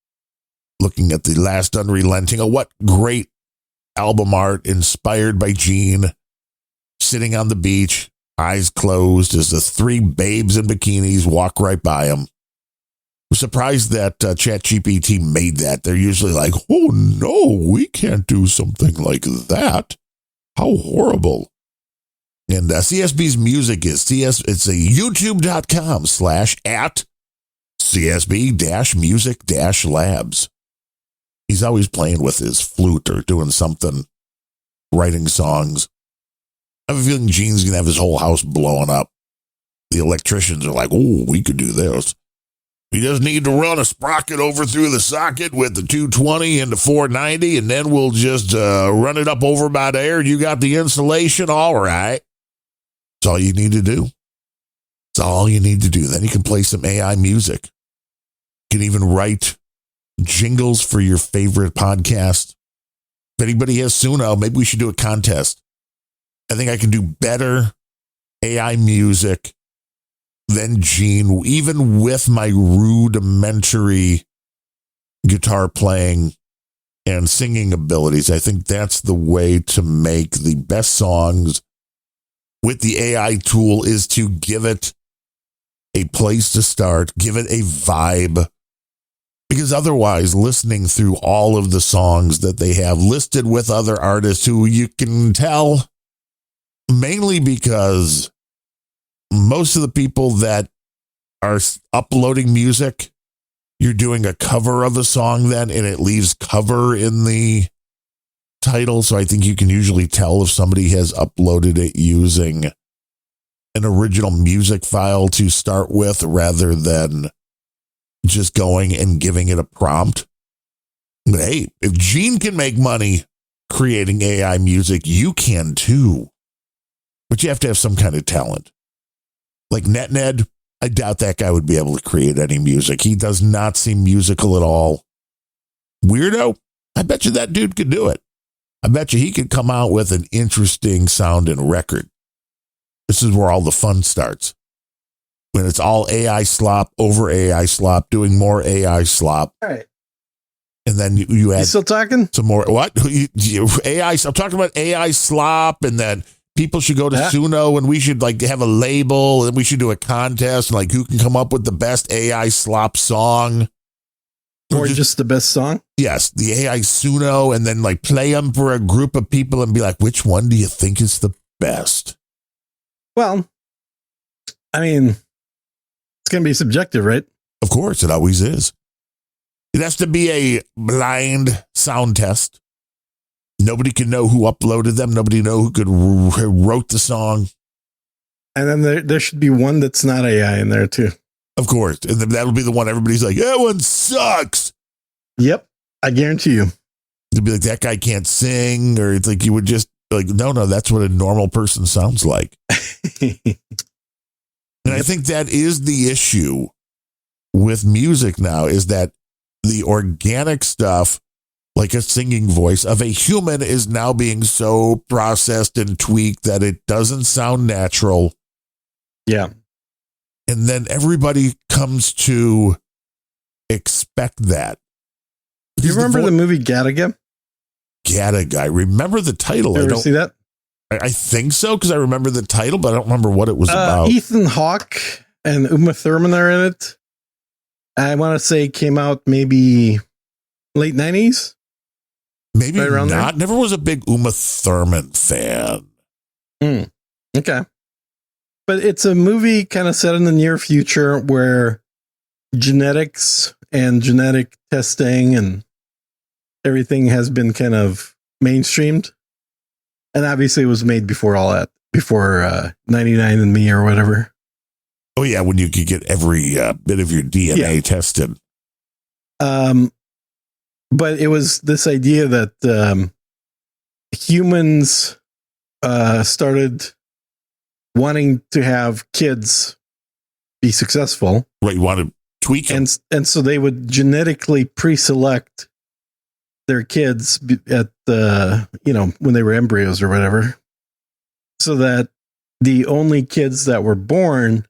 Looking at the last Unrelenting. Oh, what great album art inspired by Gene, sitting on the beach, eyes closed as the three babes in bikinis walk right by him. I'm surprised that ChatGPT made that. They're usually like, oh no, we can't do something like that. How horrible. And CSB's music is it's a youtube.com/@CSB-music-labs. He's always playing with his flute or doing something, writing songs. I have a feeling Gene's going to have his whole house blowing up. The electricians are like, oh, we could do this. We just need to run a sprocket over through the socket with the 220 into 490, and then we'll just run it up over by there, and you got the insulation. All right. That's all you need to do. That's all you need to do. Then you can play some AI music. You can even write jingles for your favorite podcast. If anybody has Suno, maybe we should do a contest. I think I can do better AI music than Gene, even with my rudimentary guitar playing and singing abilities. I think that's the way to make the best songs with the AI tool, is to give it a place to start, give it a vibe. Because otherwise, listening through all of the songs that they have listed with other artists who you can tell, mainly because most of the people that are uploading music, you're doing a cover of a song then, and it leaves cover in the title. So I think you can usually tell if somebody has uploaded it using an original music file to start with, rather than just going and giving it a prompt. But hey, if Gene can make money creating AI music, you can too. But you have to have some kind of talent. Like NetNed, I doubt that guy would be able to create any music. He does not seem musical at all. Weirdo, I bet you that dude could do it. I bet you he could come out with an interesting sounding record. This is where all the fun starts. When it's all AI slop over AI slop, doing more AI slop. All right. And then you add You still talking? some more. What? AI. I'm talking about AI slop, and then people should go to Suno, and we should like have a label, and we should do a contest, like who can come up with the best AI slop song. Or just the best song? Yes, the AI Suno, and then like play them for a group of people and be like, which one do you think is the best? Well, I mean, it's going to be subjective, right? Of course, it always is. It has to be a blind sound test. Nobody can know who uploaded them. Nobody know who wrote the song. And then there should be one that's not AI in there too. Of course. And then that'll be the one everybody's like, that one sucks. Yep. I guarantee you. It'd be like, that guy can't sing. Or it's like, you would just like, no, that's what a normal person sounds like. And I think that is the issue with music now, is that the organic stuff, like a singing voice of a human, is now being so processed and tweaked that it doesn't sound natural. Yeah. And then everybody comes to expect that. Do you remember the movie Gattaca? Gattaca. I remember the title. Did you ever see that? I think so, because I remember the title, but I don't remember what it was about. Ethan Hawke and Uma Thurman are in it. I want to say it came out maybe late 90s. Maybe right around not. there? Never was a big Uma Thurman fan. Okay. But it's a movie kind of set in the near future where genetics and genetic testing and everything has been kind of mainstreamed. And obviously it was made before all that, before 99andMe or whatever. Oh, yeah, when you could get every bit of your DNA tested. But it was this idea that humans started wanting to have kids be successful. Right, you want to tweak them. And so they would genetically pre-select their kids at when they were embryos or whatever, so that the only kids that were born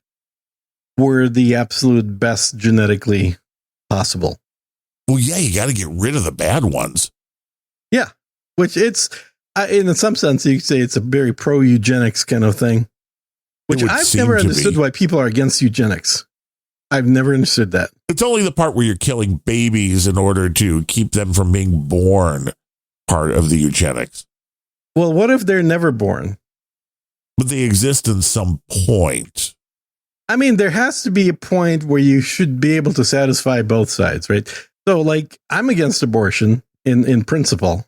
were the absolute best genetically possible. Well, yeah, you got to get rid of the bad ones. Yeah, which it's in some sense you could say it's a very pro-eugenics kind of thing, which I've never understood why people are against eugenics. I've never understood that. It's only the part where you're killing babies in order to keep them from being born part of the eugenics. Well, what if they're never born? But they exist in some point. I mean, there has to be a point where you should be able to satisfy both sides, right? So, like, I'm against abortion in principle.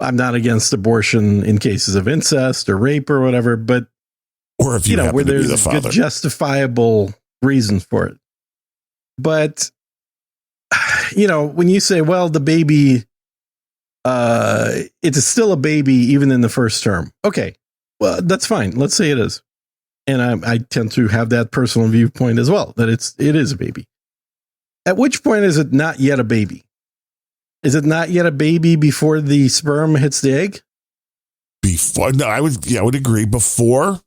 I'm not against abortion in cases of incest or rape or whatever, but or if you happen where to be there's the a father. good justifiable reasons for it. But when you say, well, the baby, it's still a baby even in the first term. Okay, well, that's fine. Let's say it is. And I tend to have that personal viewpoint as well, that it is a baby. At which point is it not yet a baby? Is it not yet a baby before the sperm hits the egg? Before? No, I would agree. Before,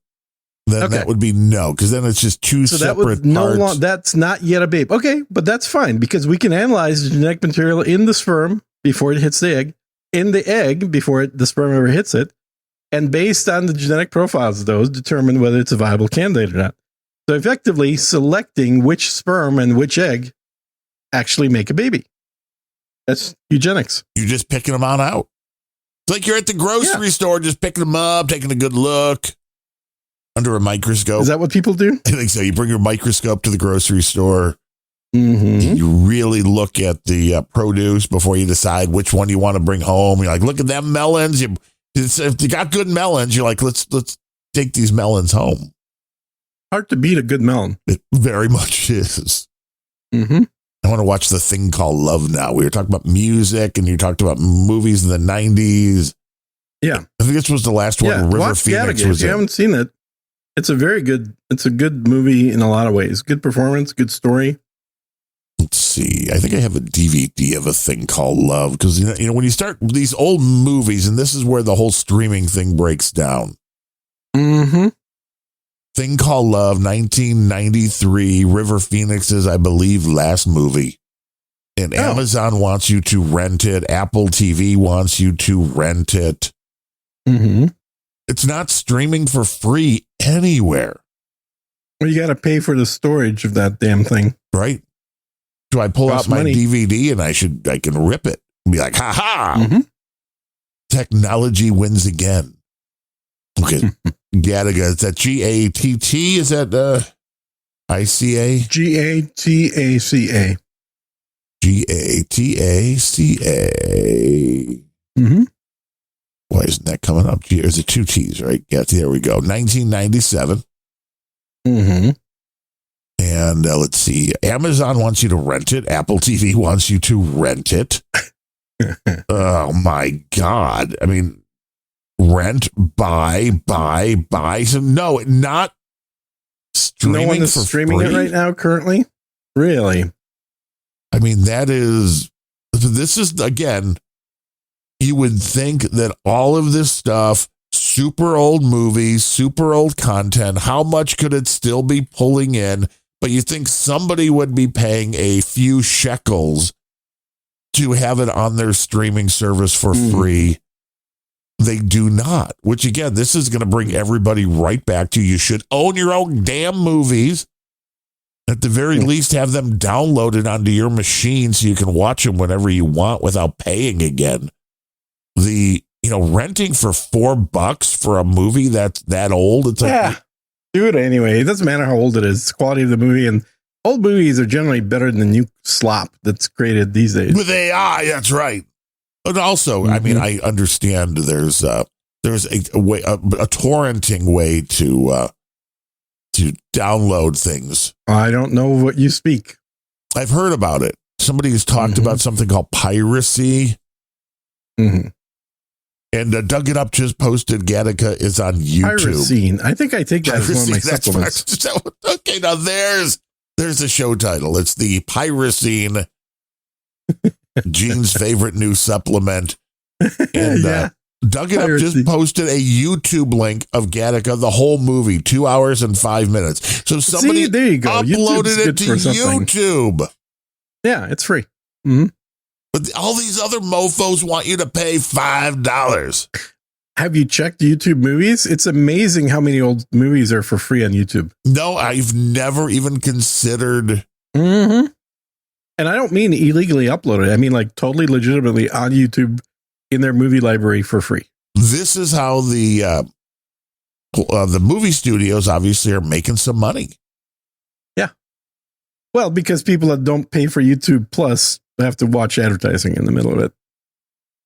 then that would be no, because then it's just two separate parts. That's not yet a baby. Okay, but that's fine, because we can analyze the genetic material in the sperm before it hits the egg, in the egg before the sperm ever hits it, and based on the genetic profiles of those, determine whether it's a viable candidate or not. So effectively selecting which sperm and which egg actually make a baby. That's eugenics. You're just picking them on out. It's like you're at the grocery store, just picking them up, taking a good look under a microscope. Is that what people do? I think so. You bring your microscope to the grocery store. Mm-hmm. You really look at the produce before you decide which one you want to bring home. You're like, look at them melons. If you got good melons, you're like, let's take these melons home. Hard to beat a good melon. It very much is. Mm-hmm. I want to watch The Thing Called Love now. We were talking about music, and you talked about movies in the 90s. Yeah. I think this was the last one. River Phoenix was if you haven't seen it, it's a good movie in a lot of ways. Good performance, good story. Let's see. I think I have a DVD of A Thing Called Love, because when you start these old movies, and this is where the whole streaming thing breaks down. Mm-hmm. Thing Called Love, 1993, River Phoenix's, I believe, last movie. And Amazon wants you to rent it. Apple TV wants you to rent it. Mm-hmm. It's not streaming for free anywhere. Well, you got to pay for the storage of that damn thing. Right? So I pull Costs out my money. DVD and I can rip it and be like, ha ha. Mm-hmm. Technology wins again. Okay. Gattaca. Is that Gatt? Is that ICA? Gataca. Gataca. Mm-hmm. Why isn't that coming up? There's a 2 T's, right? Yeah, there we go. 1997. Mm-hmm. And let's see. Amazon wants you to rent it. Apple TV wants you to rent it. Oh, my God. I mean, rent, buy. So, no, not streaming. No one is for streaming free? it right now currently? Really? I mean, this is, again, you would think that all of this stuff, super old movies, super old content, how much could it still be pulling in? But you think somebody would be paying a few shekels to have it on their streaming service for free. They do not, which again, this is going to bring everybody right back to you should own your own damn movies. At the very least, have them downloaded onto your machine so you can watch them whenever you want without paying again. Renting for $4 for a movie that's that old. It's like, do it anyway. It doesn't matter how old it is. It's the quality of the movie, and old movies are generally better than the new slop that's created these days. with AI, that's right. But also, I mean, I understand there's a way, a torrenting way to download things. I don't know what you speak. I've heard about it. Somebody has talked about something called piracy. Mm-hmm. And Dug It Up just posted Gattaca is on YouTube. Pyrocene. I think I take that as one of my supplements. Okay, now there's the show title. It's the Pyrocene, Gene's favorite new supplement. And Dug It Up just posted a YouTube link of Gattaca, the whole movie, 2 hours and 5 minutes. So somebody there you go. uploaded it to YouTube. Yeah, it's free. Mm-hmm. But all these other mofos want you to pay $5. Have you checked YouTube movies? It's amazing how many old movies are for free on YouTube. No, I've never even considered. Mm-hmm. And I don't mean illegally uploaded. I mean like totally legitimately on YouTube in their movie library for free. This is how the movie studios obviously are making some money. Yeah. Well, because people that don't pay for YouTube Plus have to watch advertising in the middle of it.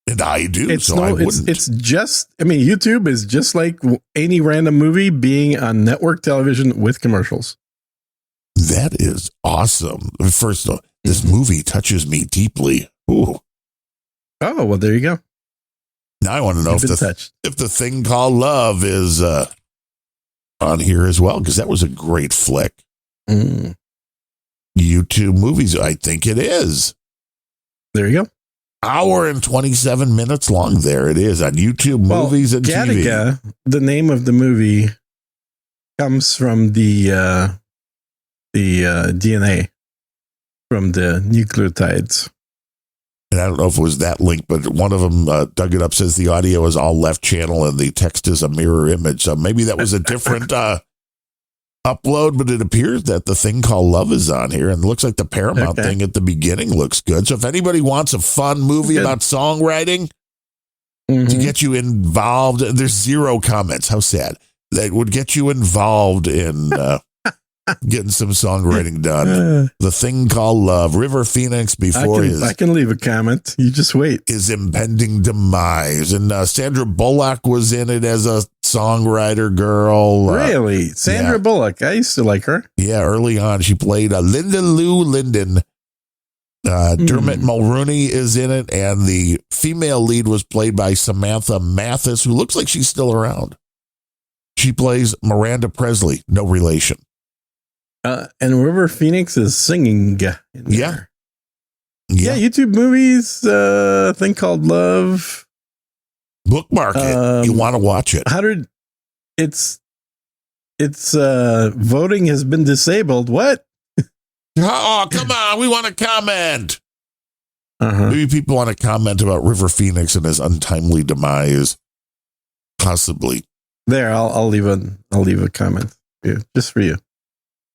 And I do, I wouldn't. It's just, I mean, YouTube is just like any random movie being on network television with commercials. That is awesome. First of all, this movie touches me deeply. Ooh. Oh, well, there you go. Now I want to know if the thing called love is on here as well, because that was a great flick. YouTube movies, I think it is. There you go. Hour and 27 minutes long. There it is on YouTube movies and Gattaca, TV. The name of the movie comes from the DNA from the nucleotides. And I don't know if it was that link, but one of them, Dug It Up, says the audio is all left channel and the text is a mirror image. So maybe that was a different upload, but it appears that the thing called love is on here, and it looks like the Paramount thing at the beginning looks good. So if anybody wants a fun movie about songwriting to get you involved, there's 0 comments. How sad. That would get you involved in getting some songwriting done. The thing called love. River Phoenix before I can leave a comment. You just wait. His impending demise. And Sandra Bullock was in it as a songwriter girl. Really? Sandra Bullock. I used to like her. Yeah, early on. She played Linda Lou Linden. Dermot Mulroney is in it, and the female lead was played by Samantha Mathis, who looks like she's still around. She plays Miranda Presley, no relation. And River Phoenix is singing. Yeah, YouTube movies, thing called Love. Bookmark it. You want to watch it. It's voting has been disabled. What? Oh, come on. We want to comment. Maybe people want to comment about River Phoenix and his untimely demise. Possibly. There, I'll leave a comment. Yeah, just for you.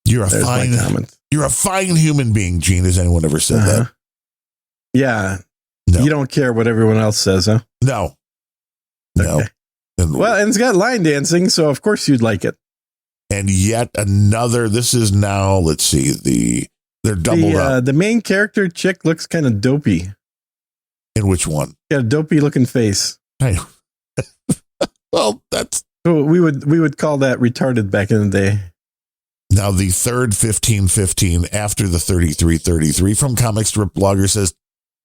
You're a fine human being, Gene. Has anyone ever said that? Yeah. No. You don't care what everyone else says, huh? No. Okay. Well, and it's got line dancing, so of course you'd like it. And yet another, this is now, let's see, they're doubled up. The main character chick looks kind of dopey. In which one? Got a dopey looking face. Well, that's... So we would call that retarded back in the day. Now the third 1515 after the 3333 from Comic Strip Blogger says,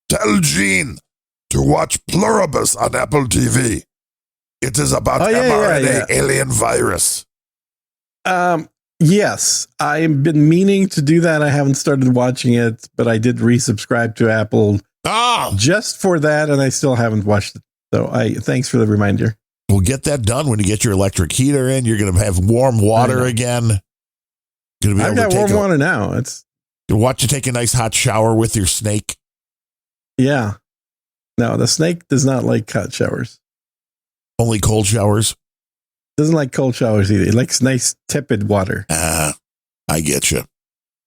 tell Gene to watch Pluribus on Apple TV. It is about mRNA alien virus. Yes, I've been meaning to do that. I haven't started watching it, but I did resubscribe to Apple just for that, and I still haven't watched it. So thanks for the reminder. We'll get that done when you get your electric heater in. You're going to have warm water again. I've got warm water now. Watch you take a nice hot shower with your snake. Yeah. No, the snake does not like hot showers. Only cold showers? Doesn't like cold showers either. It likes nice tepid water. I get you.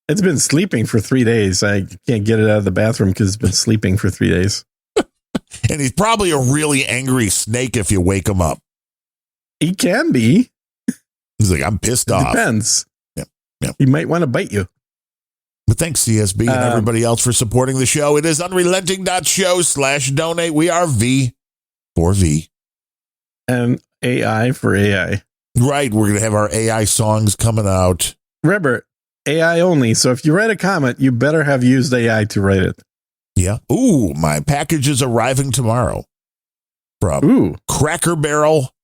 It's been sleeping for 3 days. I can't get it out of the bathroom because it's been sleeping for 3 days. And he's probably a really angry snake if you wake him up. He can be. He's like, I'm pissed off. Depends. Yeah. He might want to bite you. But thanks, CSB, and everybody else for supporting the show. It is unrelenting.show/donate. We are V for V. And AI for AI. Right. We're going to have our AI songs coming out. Remember, AI only. So if you write a comment, you better have used AI to write it. Yeah. Ooh, my package is arriving tomorrow from Cracker Barrel.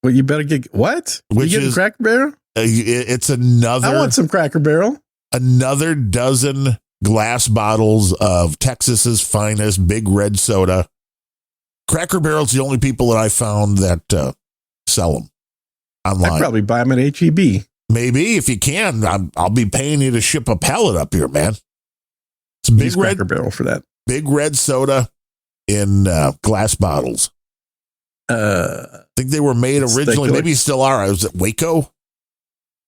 Well, you better get what? Which you is Cracker Barrel? It's another. I want some Cracker Barrel. Another dozen glass bottles of Texas's finest Big Red soda. Cracker Barrel's the only people that I found that sell them online. I'd probably buy them at HEB. Maybe if you can, I'll be paying you to ship a pallet up here, man. It's Big Red Cracker Barrel for that. Big Red soda in glass bottles. I think they were made originally. Maybe still are. Was it Waco?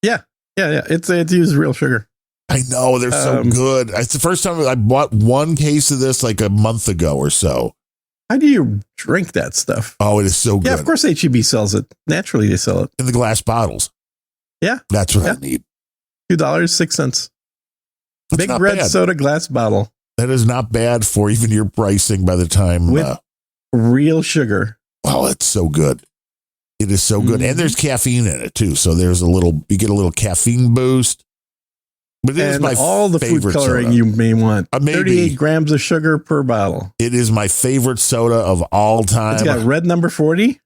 Yeah. It's used real sugar. I know they're so good. It's the first time I bought one case of this like a month ago or so. How do you drink that stuff? Oh, it is so good. Yeah, of course HEB sells it. Naturally, they sell it in the glass bottles. Yeah, that's what I need. $2.06. Big Red bad. soda glass bottle. That is not bad for even your pricing by the time with real sugar. Oh, it's so good. It is so good, and there's caffeine in it too. So you get a little caffeine boost. But it is my all the food coloring soda. You may want. Maybe. 38 grams of sugar per bottle. It is my favorite soda of all time. It's got red number 40,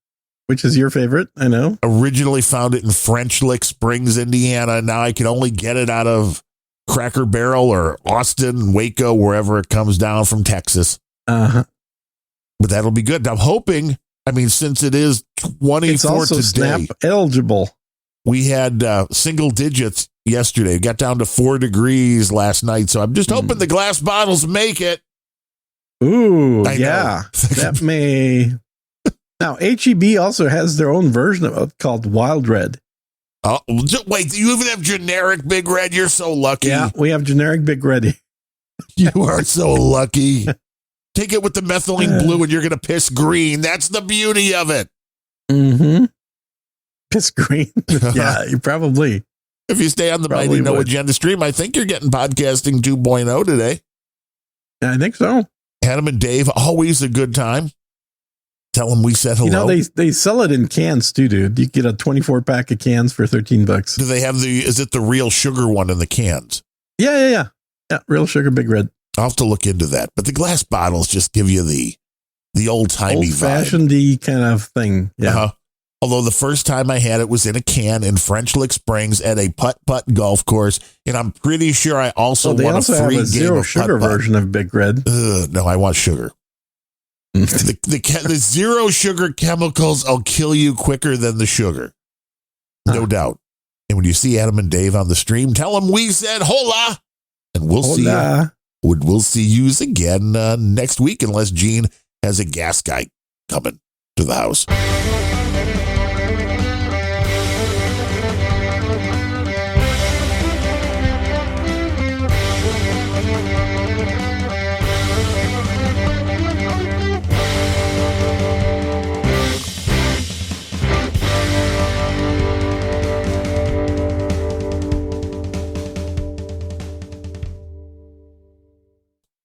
which is your favorite. I know. Originally found it in French Lick Springs, Indiana. Now I can only get it out of Cracker Barrel or Austin, Waco, wherever it comes down from Texas. Uh-huh. But that'll be good. I'm hoping. I mean, since it is 24 it's also today, SNAP eligible. We had single digits yesterday. Got down to 4 degrees last night. So I'm just hoping the glass bottles make it. Ooh, yeah. That may. Now, HEB also has their own version of it called Wild Red. Oh, wait, you even have generic Big Red? You're so lucky. Yeah, we have generic Big Red. You are so lucky. Take it with the methylene blue and you're going to piss green. That's the beauty of it. Mm-hmm. Piss green? Yeah, you probably. If you stay on the Mighty No Agenda stream, I think you're getting podcasting 2.0 today. I think so. Adam and Dave, always a good time. Tell them we said hello. You know, they sell it in cans too, dude. You get a 24 pack of cans for $13. Do they have is it the real sugar one in the cans? Yeah. Yeah, real sugar Big Red. I'll have to look into that. But the glass bottles just give you the old-timey vibe. Old-fashioned-y kind of thing. Yeah. Uh-huh. Although the first time I had it was in a can in French Lick Springs at a putt-putt golf course. And I'm pretty sure I also won a free game of zero sugar putt-putt. version of Big Red. No, I want sugar. The zero sugar chemicals will kill you quicker than the sugar. No doubt. And when you see Adam and Dave on the stream, tell them we said hola. And we'll see you we'll see yous again next week, unless Gene has a gas guy coming to the house.